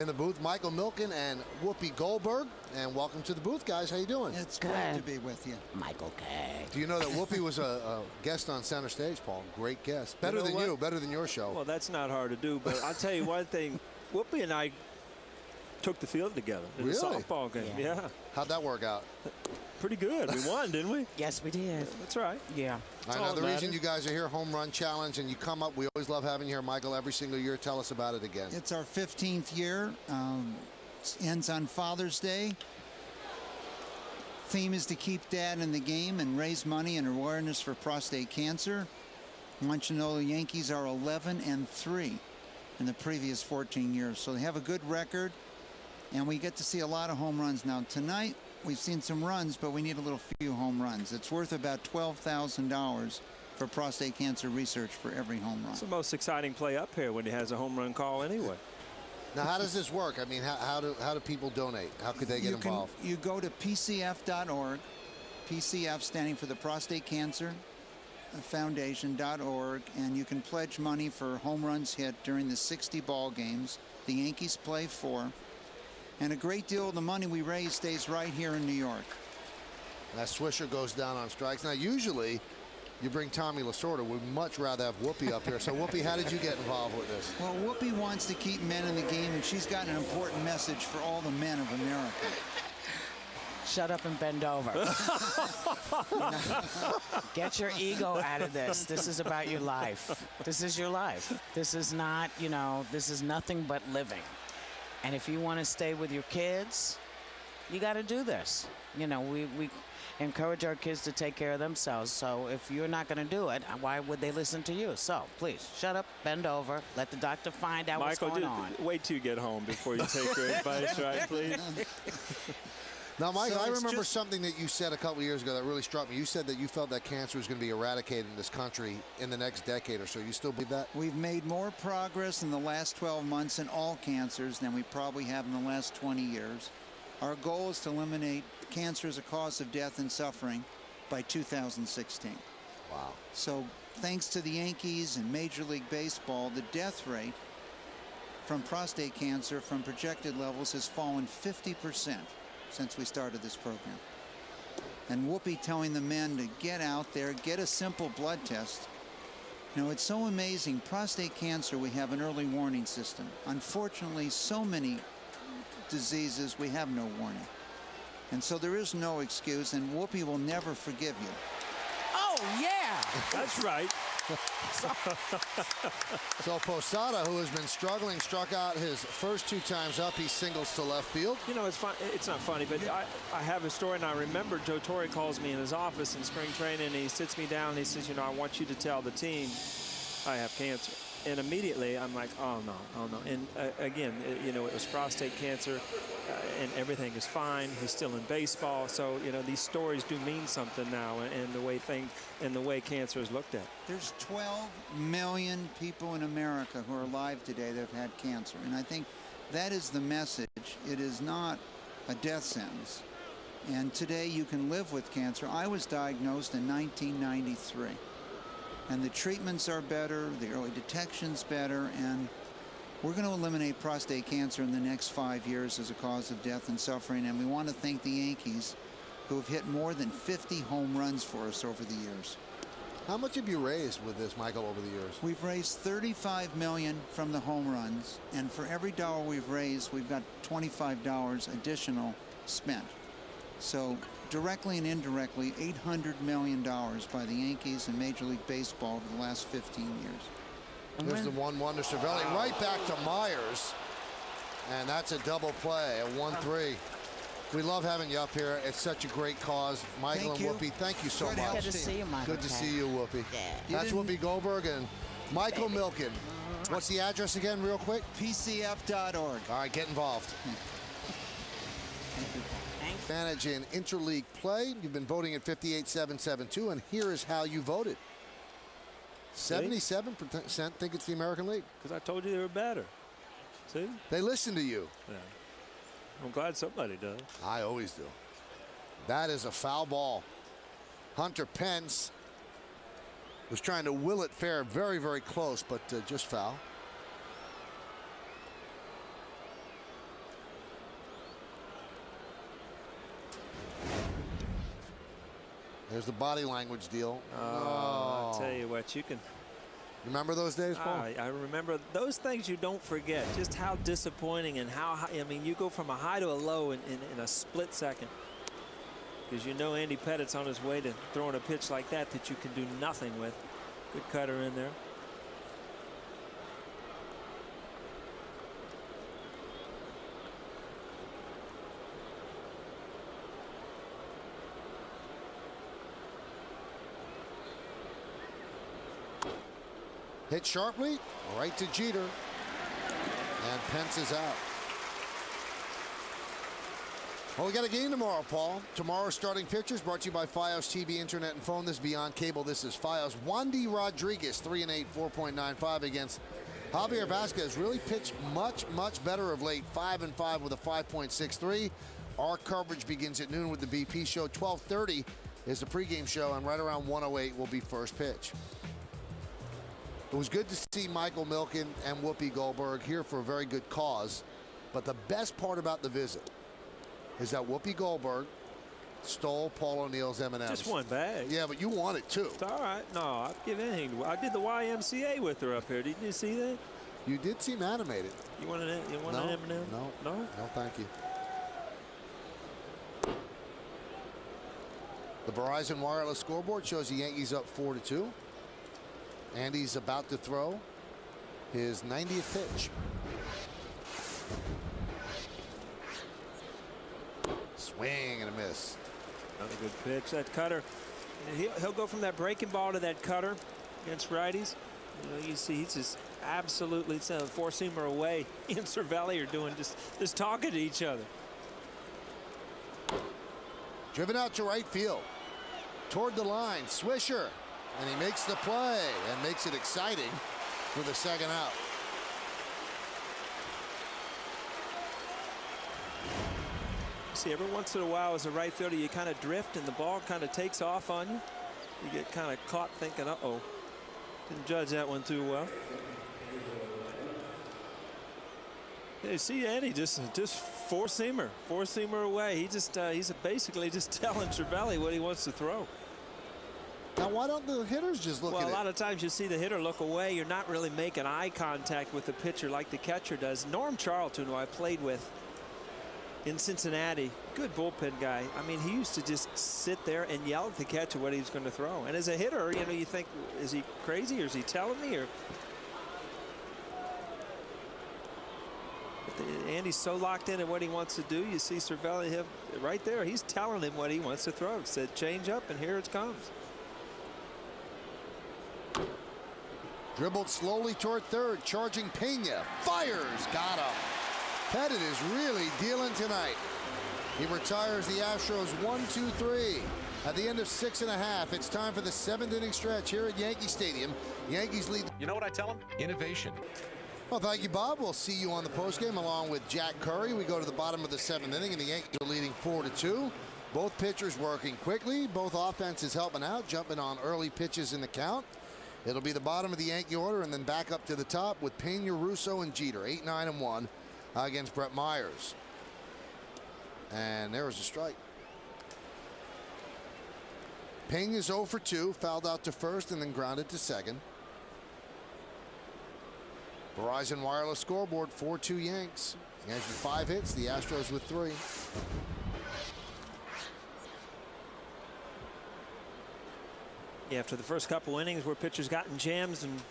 Speaker 1: in the booth, Michael Milken and Whoopi Goldberg. And welcome to the booth, guys. How you doing?
Speaker 7: It's great to be with you. Michael K.
Speaker 1: Do you know that Whoopi was a guest on Center Stage, Paul? Great guest. Better than you, better than your show.
Speaker 5: Well, that's not hard to do, but I'll tell you one thing. Whoopi and I took the field together in a softball game. Yeah.
Speaker 1: How'd that work out?
Speaker 5: Pretty good. We won, didn't we?
Speaker 7: Yes, we did.
Speaker 5: That's right.
Speaker 7: Yeah.
Speaker 1: I know the reason you guys are here, Home Run Challenge, and you come up. We always love having you here, Michael, every single year. Tell us about it again.
Speaker 8: It's our 15th year. Ends on Father's Day. Theme is to keep Dad in the game and raise money and awareness for prostate cancer. I want you to know the Yankees are 11-3 in the previous 14 years, so they have a good record, and we get to see a lot of home runs. Now tonight we've seen some runs, but we need a little few home runs. It's worth about $12,000 for prostate cancer research for every home run.
Speaker 5: It's the most exciting play up here when he has a home run call anyway.
Speaker 1: Now, how does this work? I mean, how do people donate? How could they get involved?
Speaker 8: You go to PCF.org, PCF standing for the Prostate Cancer Foundation.org, and you can pledge money for home runs hit during the 60 ball games the Yankees play for. And a great deal of the money we raise stays right here in New York.
Speaker 1: That Swisher goes down on strikes. Now, usually you bring Tommy Lasorda. We'd much rather have Whoopi up here. So, Whoopi, how did you get involved with this?
Speaker 8: Well, Whoopi wants to keep men in the game, and she's got an important message for all the men of America.
Speaker 7: Shut up and bend over. Get your ego out of this. This is about your life. This is your life. This is not, you know, this is nothing but living. And if you want to stay with your kids, You got to do this. You know, we encourage our kids to take care of themselves. So if you're not going to do it, why would they listen to you? So please, shut up, bend over, let the doctor find out what's going on.
Speaker 5: Wait till you get home before you take your advice, right, please?
Speaker 1: Now, Michael,
Speaker 8: So
Speaker 1: I
Speaker 8: it's
Speaker 1: remember
Speaker 8: just-
Speaker 1: something that you said a couple of years ago that really struck me. You said that you felt that cancer was going to be eradicated in this country in the next decade or so. You still believe that?
Speaker 8: We've made more progress in the last 12 months in all cancers than we probably have in the last 20 years. Our goal is to eliminate cancer as a cause of death and suffering by 2016.
Speaker 1: Wow.
Speaker 8: So thanks to the Yankees and Major League Baseball, the death rate from prostate cancer from projected levels has fallen 50% since we started this program. And Whoopi telling the men to get out there, get a simple blood test. You know, it's so amazing. Prostate cancer, we have an early warning system. Unfortunately, so many diseases, we have no warning. And so there is no excuse, and Whoopi will never forgive you.
Speaker 7: Oh, yeah.
Speaker 5: That's right.
Speaker 1: So Posada, who has been struggling, struck out his first 2 times up. He singles to left field.
Speaker 5: You know, it's fun. It's not funny, but I have a story, and I remember Joe Torre calls me in his office in spring training, and he sits me down, and he says, you know, I want you to tell the team I have cancer. And immediately I'm like, oh no. And again, you know, it was prostate cancer, and everything is fine. He's still in baseball. So, you know, these stories do mean something now, and the way the way cancer is looked at.
Speaker 8: There's 12 million people in America who are alive today that have had cancer. And I think that is the message. It is not a death sentence. And today you can live with cancer. I was diagnosed in 1993. And the treatments are better, the early detection's better, and we're going to eliminate prostate cancer in the next 5 years as a cause of death and suffering. And we want to thank the Yankees, who have hit more than 50 home runs for us over the years.
Speaker 1: How much have you raised with this, Michael, over the years?
Speaker 8: We've raised $35 million from the home runs, and for every dollar we've raised, we've got $25 additional spent. So directly and indirectly, $800 million by the Yankees and Major League Baseball over the last 15 years.
Speaker 1: There's the 1-1 to Cervelli, right back to Myers. And that's a double play, a 1-3. We love having you up here. It's such a great cause. Michael
Speaker 8: Thank
Speaker 1: and
Speaker 8: you.
Speaker 1: Whoopi, thank you so
Speaker 8: Good
Speaker 1: much.
Speaker 7: Good to see you, Michael.
Speaker 1: Good to see you, Whoopi.
Speaker 7: Yeah.
Speaker 1: That's Whoopi Goldberg and Michael Milken. What's the address again, real quick?
Speaker 8: PCF.org.
Speaker 1: All right, get involved. Advantage in interleague play. You've been voting at 58-772, and here is how you voted. 77% think it's the American League.
Speaker 5: Because I told you they were better. See?
Speaker 1: They listen to you.
Speaker 5: Yeah. I'm glad somebody does.
Speaker 1: I always do. That is a foul ball. Hunter Pence was trying to will it fair, very, very close, but just foul. There's the body language deal.
Speaker 5: I'll tell you what, you can.
Speaker 1: Remember those days, Paul?
Speaker 5: I remember those things you don't forget. Just how disappointing and how high. I mean, you go from a high to a low in a split second. Because you know Andy Pettit's on his way to throwing a pitch like that you can do nothing with. Good cutter in there.
Speaker 1: Hit sharply, right to Jeter. And Pence is out. Well, we got a game tomorrow, Paul. Tomorrow's starting pitchers brought to you by Fios TV, Internet, and Phone. This is Beyond Cable. This is Fios. Wandy Rodriguez, 3-8, 4.95 against Javier Vasquez. Really pitched much, much better of late. 5-5 with a 5.63. Our coverage begins at noon with the BP show. 12:30 is the pregame show, and right around 1:08 will be first pitch. It was good to see Michael Milken and Whoopi Goldberg here for a very good cause. But the best part about the visit is that Whoopi Goldberg stole Paul O'Neill's M&M's.
Speaker 5: Just one bag.
Speaker 1: Yeah, but you want it too.
Speaker 5: It's all right. No, I'd give anything. I did the YMCA with her up here. Did you see that?
Speaker 1: You did seem animated.
Speaker 5: You want an M&M?
Speaker 1: No.
Speaker 5: No?
Speaker 1: No, thank you. The Verizon Wireless scoreboard shows the Yankees up 4-2. Andy's about to throw his 90th pitch. Swing and a miss.
Speaker 5: Another good pitch. That cutter, he'll go from that breaking ball to that cutter against righties. You know, you see he's just absolutely, it's a four-seamer away. He and Cervelli are doing just talking to each other.
Speaker 1: Driven out to right field. Toward the line, Swisher. And he makes the play and makes it exciting for the second out.
Speaker 5: See, every once in a while as a right fielder, you kind of drift and the ball kind of takes off on you. You get kind of caught thinking, uh-oh. Didn't judge that one too well. You see Andy just four-seamer away. He's basically just telling Cervelli what he wants to throw.
Speaker 1: Now, why don't the hitters just look at it?
Speaker 5: Well, a lot of times you see the hitter look away. You're not really making eye contact with the pitcher like the catcher does. Norm Charlton, who I played with in Cincinnati, good bullpen guy. I mean, he used to just sit there and yell at the catcher what he was going to throw. And as a hitter, you know, you think, is he crazy or is he telling me? Or Andy's so locked in at what he wants to do. You see Cervelli right there. He's telling him what he wants to throw. It said change up, and here it comes.
Speaker 1: Dribbled slowly toward third, charging Pena. Fires, got him. Pettit is really dealing tonight. He retires the Astros 1-2-3. At the end of 6.5, it's time for the 7th inning stretch here at Yankee Stadium. Yankees lead.
Speaker 9: You know what I tell them? Innovation.
Speaker 1: Well, thank you, Bob. We'll see you on the postgame along with Jack Curry. We go to the bottom of the 7th inning, and the Yankees are leading 4-2. Both pitchers working quickly. Both offenses helping out, jumping on early pitches in the count. It'll be the bottom of the Yankee order and then back up to the top with Pena, Russo, and Jeter. 8-9-1 against Brett Myers. And there was a strike. Pena's 0 for 2, fouled out to first and then grounded to second. Verizon Wireless scoreboard, 4-2 Yanks. Yankees with 5 hits, the Astros with 3.
Speaker 5: Yeah, after the first couple innings where pitchers got in jams and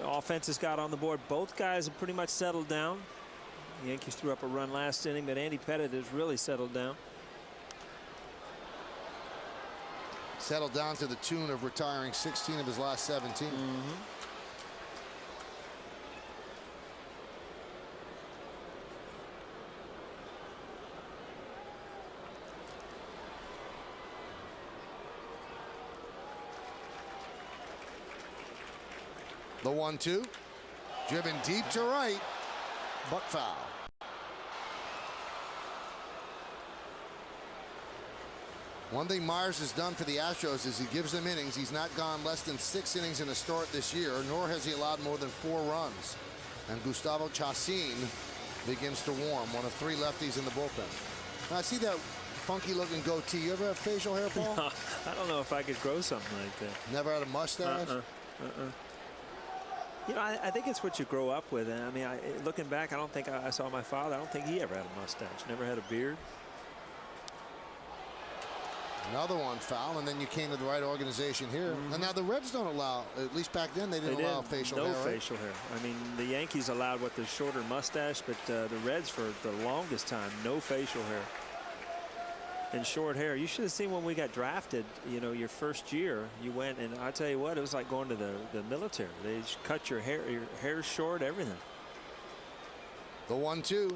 Speaker 5: offenses got on the board, both guys have pretty much settled down. The Yankees threw up a run last inning, but Andy Pettit has really settled down.
Speaker 1: Settled down to the tune of retiring 16 of his last 17. The 1-2, driven deep to right, but foul. One thing Myers has done for the Astros is he gives them innings. He's not gone less than 6 innings in a start this year, nor has he allowed more than 4 runs. And Gustavo Chacin begins to warm, one of 3 lefties in the bullpen. Now, I see that funky-looking goatee. You ever have facial hair, Paul?
Speaker 5: No, I don't know if I could grow something like that.
Speaker 1: Never had a mustache?
Speaker 5: You know, I think it's what you grow up with. And I mean, looking back, I don't think I saw my father. I don't think he ever had a mustache. Never had a beard.
Speaker 1: Another one foul, and then you came to the right organization here. And now the Reds don't allow, at least back then, they didn't allow facial hair.
Speaker 5: No facial hair. I mean, the Yankees allowed the shorter mustache, but the Reds for the longest time, no facial hair and short hair. You should have seen when we got drafted, you know, your first year, you went, and I tell you what, it was like going to the military. They just cut your hair short, everything.
Speaker 1: The 1-2.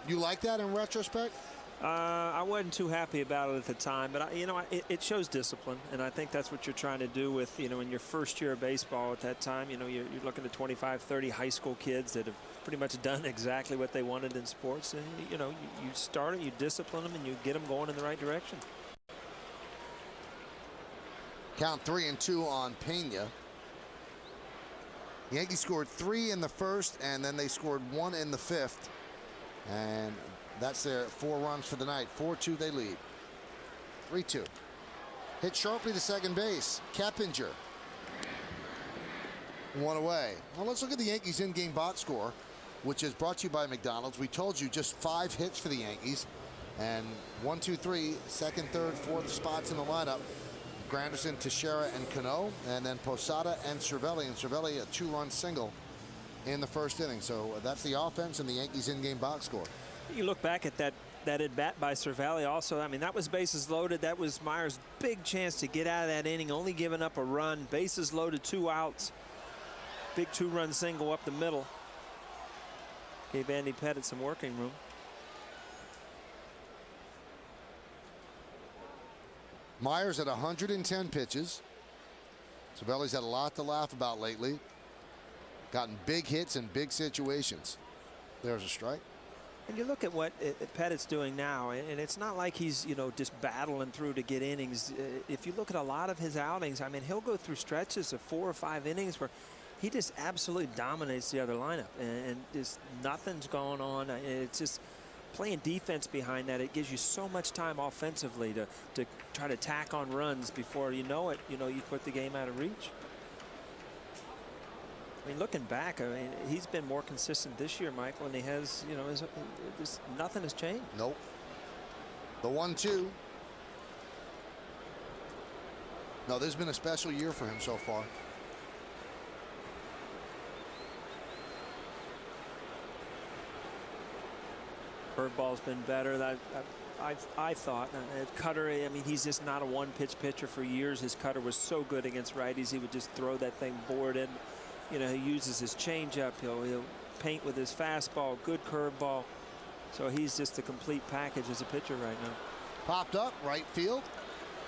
Speaker 1: You like that in retrospect?
Speaker 5: I wasn't too happy about it at the time, but you know, it shows discipline, and I think that's what you're trying to do with, you know, in your first year of baseball at that time. You know, you're looking at 25, 30 high school kids that have pretty much done exactly what they wanted in sports, and you know, you start it, you discipline them, and you get them going in the right direction.
Speaker 1: Count 3-2 on Pena. The Yankees scored 3 in the first, and then they scored 1 in the 5th, and that's their 4 runs for the night. 4-2 they lead. 3-2. Hit sharply to second base. Keppinger. 1 away. Well, let's look at the Yankees in-game box score, which is brought to you by McDonald's. We told you just 5 hits for the Yankees. And 1, 2, 3, second, third, fourth spots in the lineup. Granderson, Teixeira, and Cano. And then Posada and Cervelli. And Cervelli a 2-run single in the first inning. So that's the offense and the Yankees in-game box score.
Speaker 5: You look back at that That at bat by Cervelli also, I mean, that was bases loaded. That was Myers' big chance to get out of that inning, only giving up a run. Bases loaded, 2 outs. Big 2-run single up the middle. Gave Andy Pettitte some working room.
Speaker 1: Myers at 110 pitches. Cervelli's had a lot to laugh about lately. Gotten big hits in big situations. There's a strike.
Speaker 5: And you look at what Pettitte's doing now, and it's not like he's, you know, just battling through to get innings. If you look at a lot of his outings, I mean, he'll go through stretches of 4 or 5 innings where he just absolutely dominates the other lineup, and just nothing's going on. It's just playing defense behind that. It gives you so much time offensively to try to tack on runs before you know it. You know, you put the game out of reach. I mean, looking back, I mean, he's been more consistent this year, Michael, and he has, you know, nothing has changed.
Speaker 1: Nope. The 1-2. No, this has been a special year for him so far.
Speaker 5: Curveball's been better. I thought. Cutter, I mean, he's just not a one-pitch pitcher for years. His cutter was so good against righties. He would just throw that thing board in. You know, he uses his changeup. He'll paint with his fastball, good curveball. So he's just a complete package as a pitcher right now.
Speaker 1: Popped up, right field.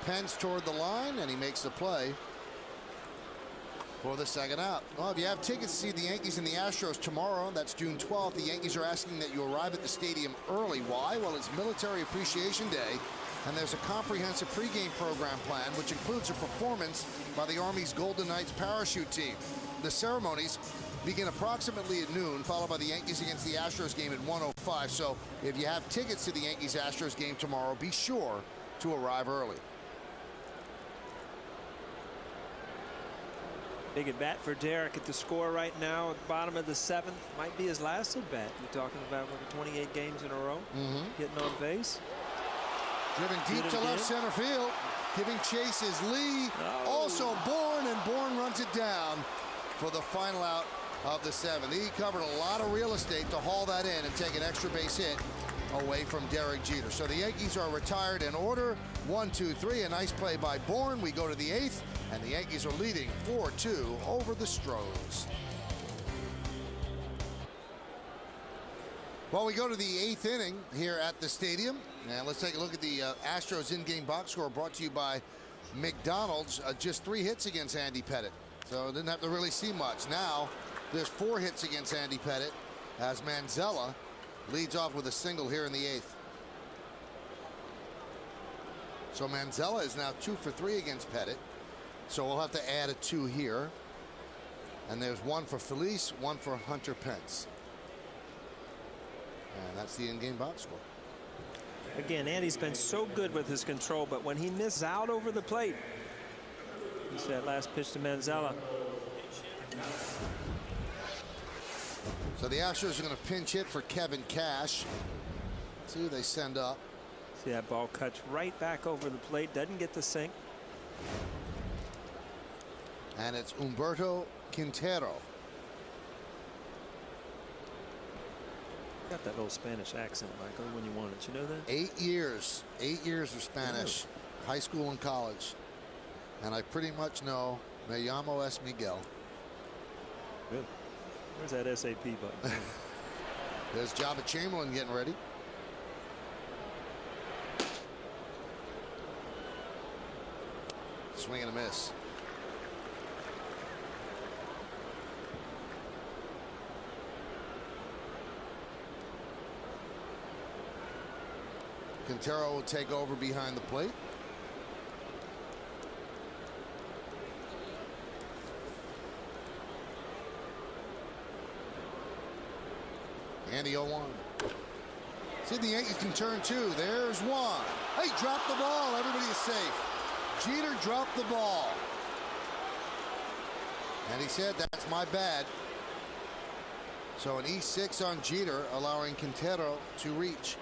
Speaker 1: Pens toward the line, and he makes the play for the second out. Well, if you have tickets to see the Yankees and the Astros tomorrow, that's June 12th, the Yankees are asking that you arrive at the stadium early. Why? Well, it's Military Appreciation Day, and there's a comprehensive pregame program plan, which includes a performance by the Army's Golden Knights parachute team. The ceremonies begin approximately at noon, followed by the Yankees against the Astros game at 1:05. So if you have tickets to the Yankees-Astros game tomorrow, be sure to arrive early.
Speaker 5: Big at bat for Derek at the score right now at the bottom of the 7th. Might be his last at bat. You're talking about 28 games in a row, getting on base.
Speaker 1: Driven deep to left center field. Giving chase is Lee. Also Bourne, and Bourne runs it down for the final out of the 7th. He covered a lot of real estate to haul that in and take an extra base hit away from Derek Jeter. So the Yankees are retired in order. 1-2-3. A nice play by Bourne. We go to the 8th, and the Yankees are leading 4-2 over the Astros. Well, we go to the 8th inning here at the stadium. And let's take a look at the Astros in-game box score, brought to you by McDonald's. Just 3 hits against Andy Pettitte. So didn't have to really see much. Now there's 4 hits against Andy Pettitte as Manzella leads off with a single here in the 8th. So Manzella is now 2 for 3 against Pettitte. So we'll have to add a 2 here. And there's 1 for Felice, 1 for Hunter Pence. And that's the in-game box score.
Speaker 5: Again, Andy's been so good with his control, but when he misses out over the plate, it's that last pitch to Manzella.
Speaker 1: So the Astros are going to pinch hit for Kevin Cash. Let's see who they send up.
Speaker 5: See, that ball cuts right back over the plate, doesn't get the sink.
Speaker 1: And it's Humberto Quintero.
Speaker 5: Got that little Spanish accent, Michael, when you want it. You know that?
Speaker 1: 8 years. 8 years of Spanish, high school and college. And I pretty much know Me llamo es Miguel.
Speaker 5: Good. Where's that SAP button?
Speaker 1: There's Jabba Chamberlain getting ready. Swing and a miss. Quintero will take over behind the plate. Andy 0-1. See, the Yankees can turn 2. There's 1. Hey, dropped the ball. Everybody is safe. Jeter dropped the ball. And he said, that's my bad. So an E6 on Jeter, allowing Quintero to reach.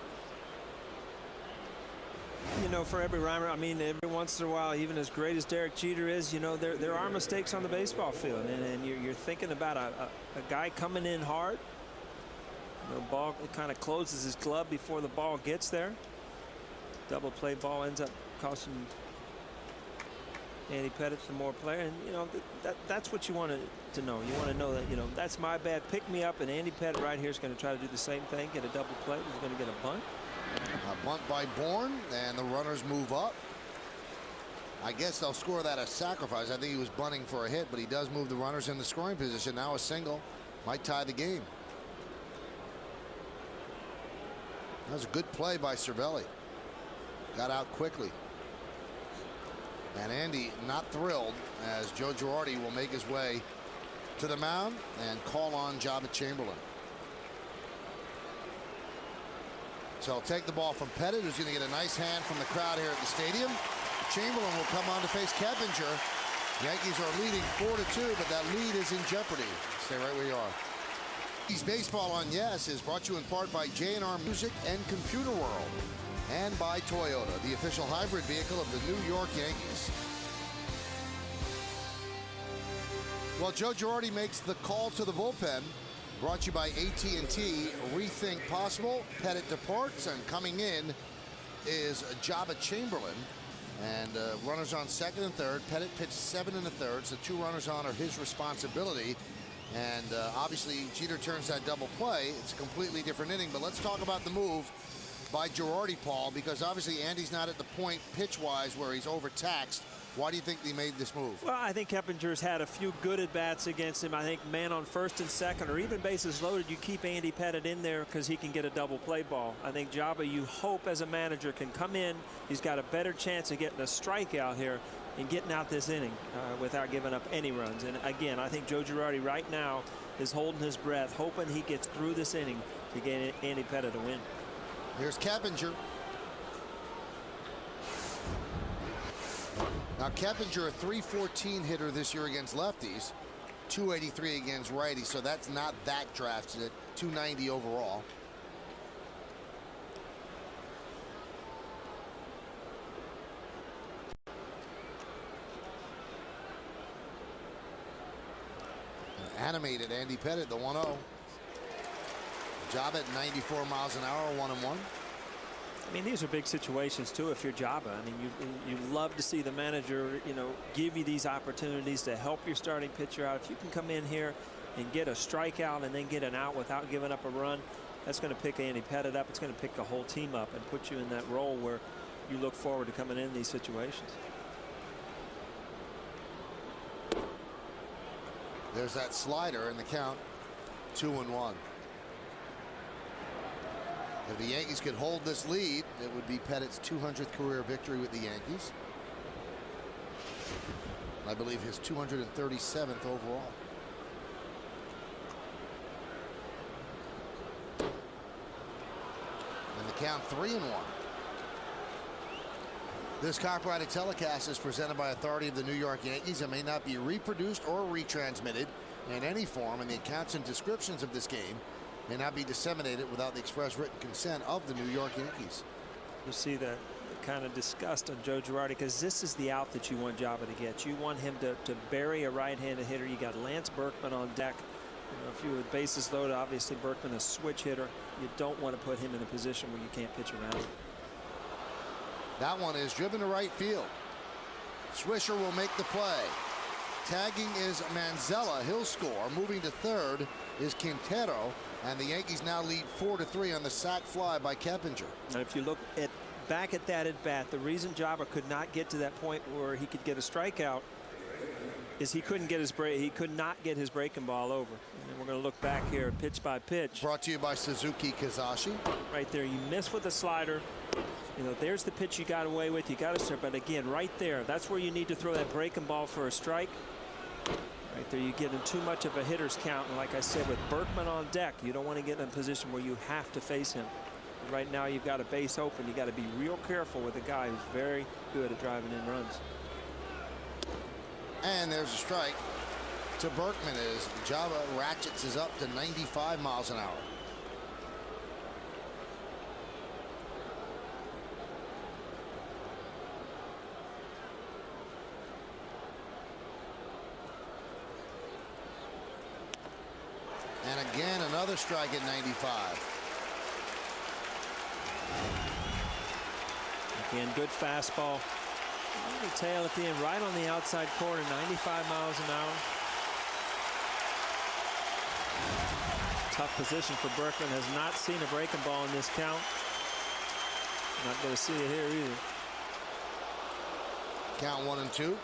Speaker 5: You know, for every rhymer, I mean, every once in a while, even as great as Derek Jeter is, you know, there are mistakes on the baseball field. And you're thinking about a guy coming in hard. The ball kind of closes his glove before the ball gets there. Double play ball ends up costing Andy Pettitte some more player, and you know that's what you want to know. You want to know that that's my bad. Pick me up, and Andy Pettitte right here is going to try to do the same thing. Get a double play. He's going to get a bunt.
Speaker 1: A bunt by Bourne, and the runners move up. I guess they'll score that as sacrifice. I think he was bunting for a hit, but he does move the runners in the scoring position. Now a single might tie the game. That was a good play by Cervelli. Got out quickly. And Andy not thrilled as Joe Girardi will make his way to the mound and call on Jabba Chamberlain. So he'll take the ball from Pettitte, who's going to get a nice hand from the crowd here at the stadium. Chamberlain will come on to face Keppinger. Yankees are leading 4-2, but that lead is in jeopardy. Stay right where you are. Yankees Baseball on Yes is brought to you in part by J&R Music and Computer World, and by Toyota, the official hybrid vehicle of the New York Yankees. Well, Joe Girardi makes the call to the bullpen. Brought to you by AT&T. Rethink possible. Pettitte departs, and coming in is Jabba Chamberlain. And runners on second and third. Pettitte pitched 7 1/3. The 2 runners on are his responsibility. And obviously, Jeter turns that double play. It's a completely different inning. But let's talk about the move by Girardi, Paul, because obviously Andy's not at the point pitch-wise where he's overtaxed. Why do you think they made this move? Well,
Speaker 5: I think Keppinger's had a few good at-bats against him. I think man on first and second, or even bases loaded, you keep Andy Pettitte in there because he can get a double play ball. I think Jabba, you hope as a manager, can come in. He's got a better chance of getting a strikeout here and getting out this inning without giving up any runs. And again, I think Joe Girardi right now is holding his breath, hoping he gets through this inning to get Andy Pettitte a win.
Speaker 1: Here's Keppinger. Now Keppinger, a .314 hitter this year against lefties, .283 against righties, so that's not that drafted at .290 overall. Animated Andy Pettitte, the 1-0. Job at 94 miles an hour, 1-1.
Speaker 5: I mean, these are big situations too if you're Jabba. I mean, you love to see the manager, give you these opportunities to help your starting pitcher out. If you can come in here and get a strikeout and then get an out without giving up a run, that's going to pick Andy Pettitte up. It's going to pick the whole team up and put you in that role where you look forward to coming in these situations.
Speaker 1: There's that slider in the count, 2-1. If the Yankees could hold this lead, it would be Pettitte's 200th career victory with the Yankees. I believe his 237th overall. And the count 3-1. This copyrighted telecast is presented by authority of the New York Yankees and may not be reproduced or retransmitted in any form, and the accounts and descriptions of this game may not be disseminated without the express written consent of the New York Yankees.
Speaker 5: You see the kind of disgust on Joe Girardi because this is the out that you want Jabba to get. You want him to bury a right-handed hitter. You got Lance Berkman on deck. If you with bases loaded, obviously Berkman a switch hitter. You don't want to put him in a position where you can't pitch around him.
Speaker 1: That one is driven to right field. Swisher will make the play. Tagging is Manzella. He'll score. Moving to third is Quintero. And the Yankees now lead 4-3 on the sac fly by Keppinger.
Speaker 5: And if you look back at that at bat, the reason Jabba could not get to that point where he could get a strikeout is he couldn't get his he could not get his breaking ball over. And we're going to look back here pitch by pitch.
Speaker 1: Brought to you by Suzuki Kizashi.
Speaker 5: Right there, you miss with the slider. There's the pitch you got away with. You got to start, but again, right there, that's where you need to throw that breaking ball for a strike. Right there, you get in too much of a hitter's count, and like I said, with Berkman on deck, you don't want to get in a position where you have to face him. Right now, you've got a base open. You got to be real careful with a guy who's very good at driving in runs.
Speaker 1: And there's a strike to Berkman as Jabba ratchets his up to 95 miles an hour. And again, another strike at 95.
Speaker 5: Again, good fastball. The tail at the end, right on the outside corner, 95 miles an hour. Tough position for Berkman. Has not seen a breaking ball in this count. Not going to see it here either.
Speaker 1: Count 1-2.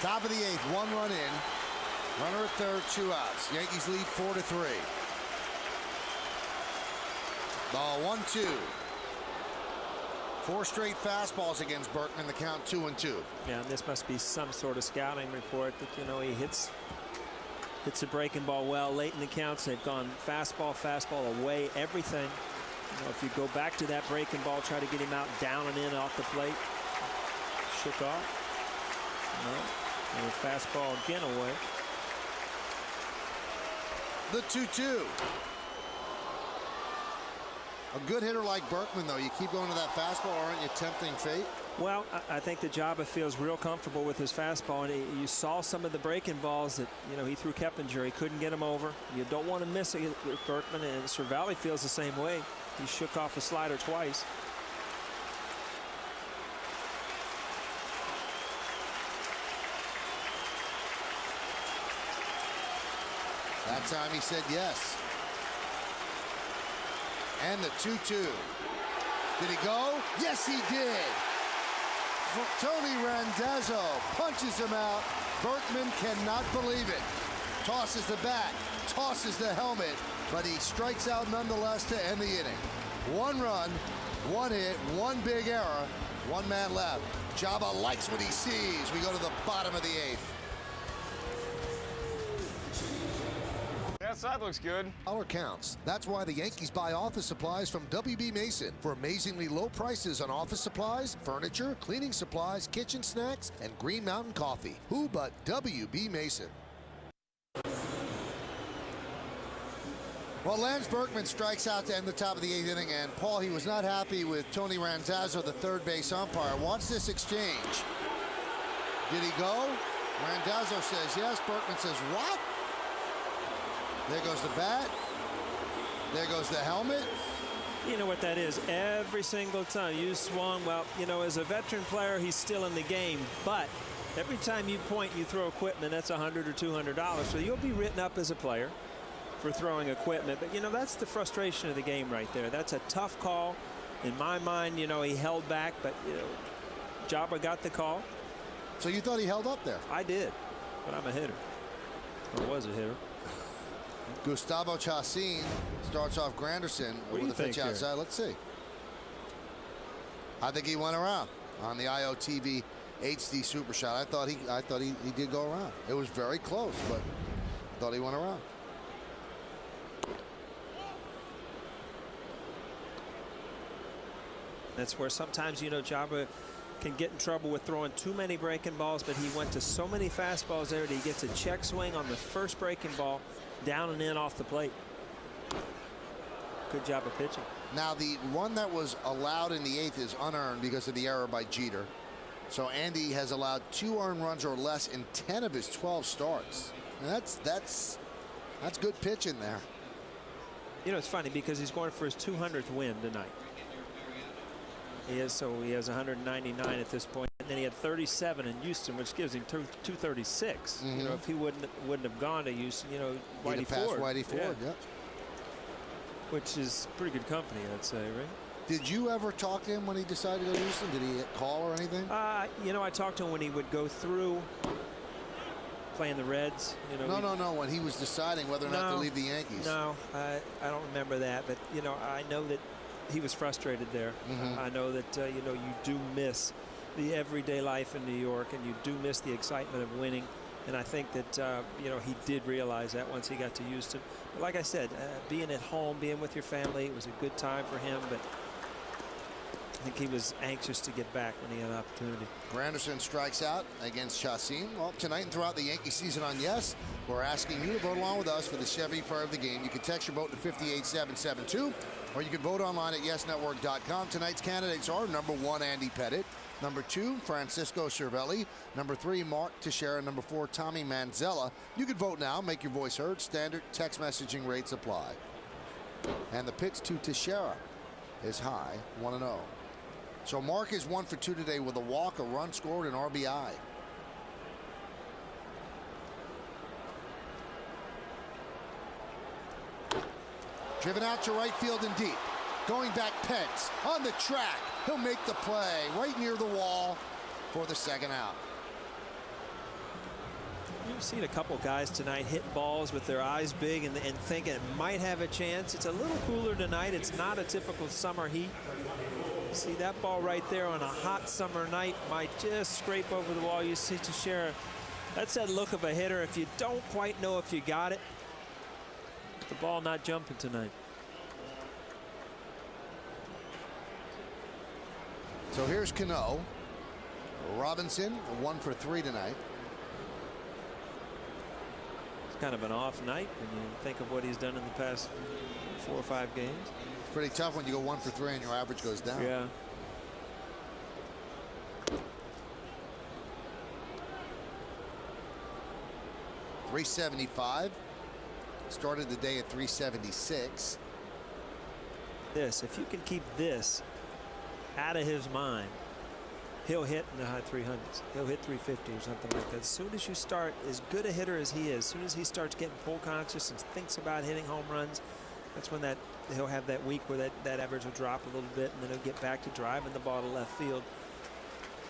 Speaker 1: Top of the 8th, 1 run in. Runner at third, 2 outs. Yankees lead 4-3. Ball 1-2. 4 straight fastballs against Berkman. The count 2-2.
Speaker 5: Yeah, and this must be some sort of scouting report that, you know, he hits a breaking ball well late in the counts. They've gone fastball, away, everything. You know, if you go back to that breaking ball, try to get him out down and in off the plate. Shook off. No. And a fastball again away.
Speaker 1: The 2-2. A good hitter like Berkman, though, you keep going to that fastball, aren't you tempting fate?
Speaker 5: Well, I think that Jabba feels real comfortable with his fastball, and you saw some of the breaking balls that, you know, he threw Keppinger. He couldn't get him over. You don't want to miss it with Berkman, and Cervalli feels the same way. He shook off the slider twice.
Speaker 1: That time he said yes. And the 2-2. Did he go? Yes, he did. Tony Randazzo punches him out. Berkman cannot believe it. Tosses the bat, tosses the helmet, but he strikes out nonetheless to end the inning. 1 run, 1 hit, 1 big error, 1 man left. Jabba likes what he sees. We go to the bottom of the 8th.
Speaker 9: Outside looks good.
Speaker 1: Dollar counts. That's why the Yankees buy office supplies from WB Mason for amazingly low prices on office supplies, furniture, cleaning supplies, kitchen snacks, and Green Mountain coffee. Who but WB Mason? Well, Lance Berkman strikes out to end the top of the 8th inning, and Paul, he was not happy with Tony Randazzo, the third base umpire. Watch this exchange. Did he go? Randazzo says yes. Berkman says what? There goes the bat. There goes the helmet.
Speaker 5: You know what that is. Every single time you swung, well, you know, as a veteran player, he's still in the game. But every time you point, you throw equipment, that's $100 or $200. So you'll be written up as a player for throwing equipment. But, you know, that's the frustration of the game right there. That's a tough call. In my mind, you know, he held back, but, you know, Jabba got the call.
Speaker 1: So you thought he held up there?
Speaker 5: I did, but I'm a hitter. Or was a hitter.
Speaker 1: Gustavo Chacin starts off Granderson with the pitch outside. Let's see. I think he went around on the IOTV HD Super Shot. I thought he did go around. It was very close, but I thought he went around.
Speaker 5: That's where sometimes, you know, Jabba can get in trouble with throwing too many breaking balls, but he went to so many fastballs there that he gets a check swing on the first breaking ball, down and in off the plate. Good job of pitching.
Speaker 1: Now, the one that was allowed in the 8th is unearned because of the error by Jeter. So Andy has allowed 2 earned runs or less in 10 of his 12 starts. And that's good pitching there.
Speaker 5: You know, it's funny because he's going for his 200th win tonight. He has 199 at this point, and then he had 37 in Houston, which gives him 236. You know, if he wouldn't have gone to Houston, you know, Whitey Ford.
Speaker 1: Whitey Ford, yeah.
Speaker 5: Which is pretty good company, I'd say, right?
Speaker 1: Did you ever talk to him when he decided to go to Houston? Did he call or anything?
Speaker 5: You know, I talked to him when he would go through playing the Reds. You know,
Speaker 1: no. When he was deciding whether or not to leave the Yankees.
Speaker 5: No, I don't remember that. But you know, I know that he was frustrated there. I know that you know, you do miss the everyday life in New York, and you do miss the excitement of winning. And I think that you know, he did realize that once he got to Houston. But like I said, being at home, being with your family, it was a good time for him. But I think he was anxious to get back when he had an opportunity.
Speaker 1: Granderson strikes out against Chacin. Well, tonight and throughout the Yankee season on Yes, we're asking you to vote along with us for the Chevy Player of the Game. You can text your vote to 58772, or you can vote online at yesnetwork.com. Tonight's candidates are number 1, Andy Pettitte; number 2, Francisco Cervelli; number 3, Mark Teixeira; number 4, Tommy Manzella. You can vote now. Make your voice heard. Standard text messaging rates apply. And the pitch to Teixeira is high, 1-0. So Mark is 1 for 2 today with a walk, a run scored, and RBI. Driven out to right field and deep. Going back, Pence on the track. He'll make the play right near the wall for the second out.
Speaker 5: You've seen a couple guys tonight hit balls with their eyes big and thinking it might have a chance. It's a little cooler tonight. It's not a typical summer heat. See that ball right there on a hot summer night might just scrape over the wall. You see Teixeira. That's that look of a hitter. If you don't quite know if you got it, the ball not jumping tonight.
Speaker 1: So here's Cano. Robinson 1 for 3 tonight.
Speaker 5: It's kind of an off night when you think of what he's done in the past 4 or 5 games.
Speaker 1: It's pretty tough when you go 1 for 3 and your average goes down.
Speaker 5: Yeah.
Speaker 1: .375. Started the day at 376.
Speaker 5: If you can keep this out of his mind, he'll hit in the high 300s. He'll hit 350 or something like that. As soon as you start, as good a hitter as he is, as soon as he starts getting pull conscious and thinks about hitting home runs, that's when he'll have that week where that average will drop a little bit, and then he'll get back to driving the ball to left field.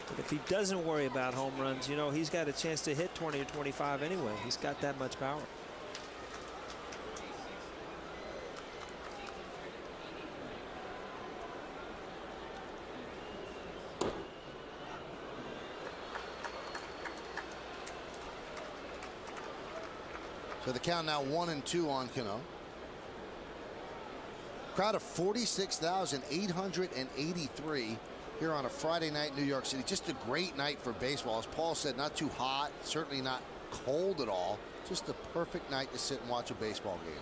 Speaker 5: But if he doesn't worry about home runs, you know, he's got a chance to hit 20 or 25 anyway. He's got that much power.
Speaker 1: So the count now 1-2 on Cano. Crowd of 46,883 here on a Friday night in New York City. Just a great night for baseball. As Paul said, not too hot, certainly not cold at all. Just the perfect night to sit and watch a baseball game.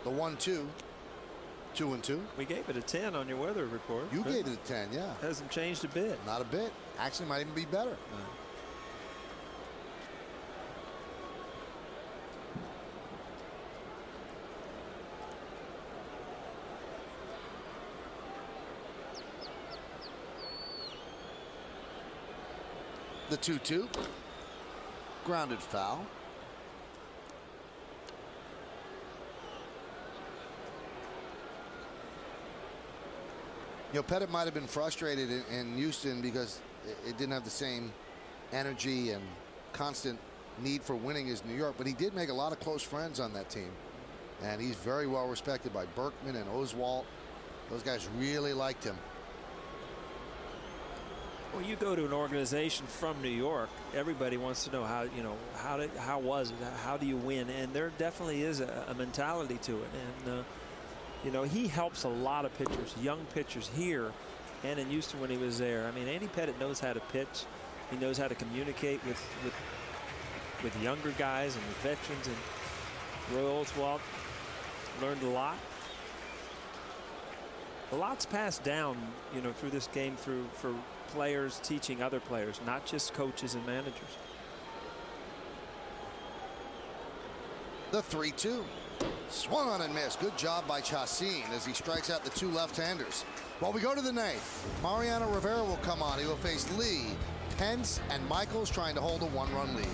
Speaker 1: The 1-2, 2-2.
Speaker 5: We gave it a 10 on your weather report.
Speaker 1: You gave it a 10, yeah.
Speaker 5: Hasn't changed a bit.
Speaker 1: Not a bit. Actually, might even be better. The 2-2. Grounded foul. You know, Pettitte might have been frustrated in Houston because it didn't have the same energy and constant need for winning as New York, but he did make a lot of close friends on that team. And he's very well respected by Berkman and Oswalt. Those guys really liked him.
Speaker 5: Well, you go to an organization from New York, everybody wants to know how, you know, how was it? How do you win? And there definitely is a mentality to it. And, you know, he helps a lot of pitchers, young pitchers here and in Houston when he was there. I mean, Andy Pettitte knows how to pitch. He knows how to communicate with younger guys and with veterans. And Roy Oswalt learned a lot. A lot's passed down, you know, through this game for players teaching other players, not just coaches and managers.
Speaker 1: The 3-2. Swung on and missed. Good job by Chacin as he strikes out the 2 left-handers. While we go to the 9th, Mariano Rivera will come on. He will face Lee, Pence, and Michaels trying to hold a 1-run lead.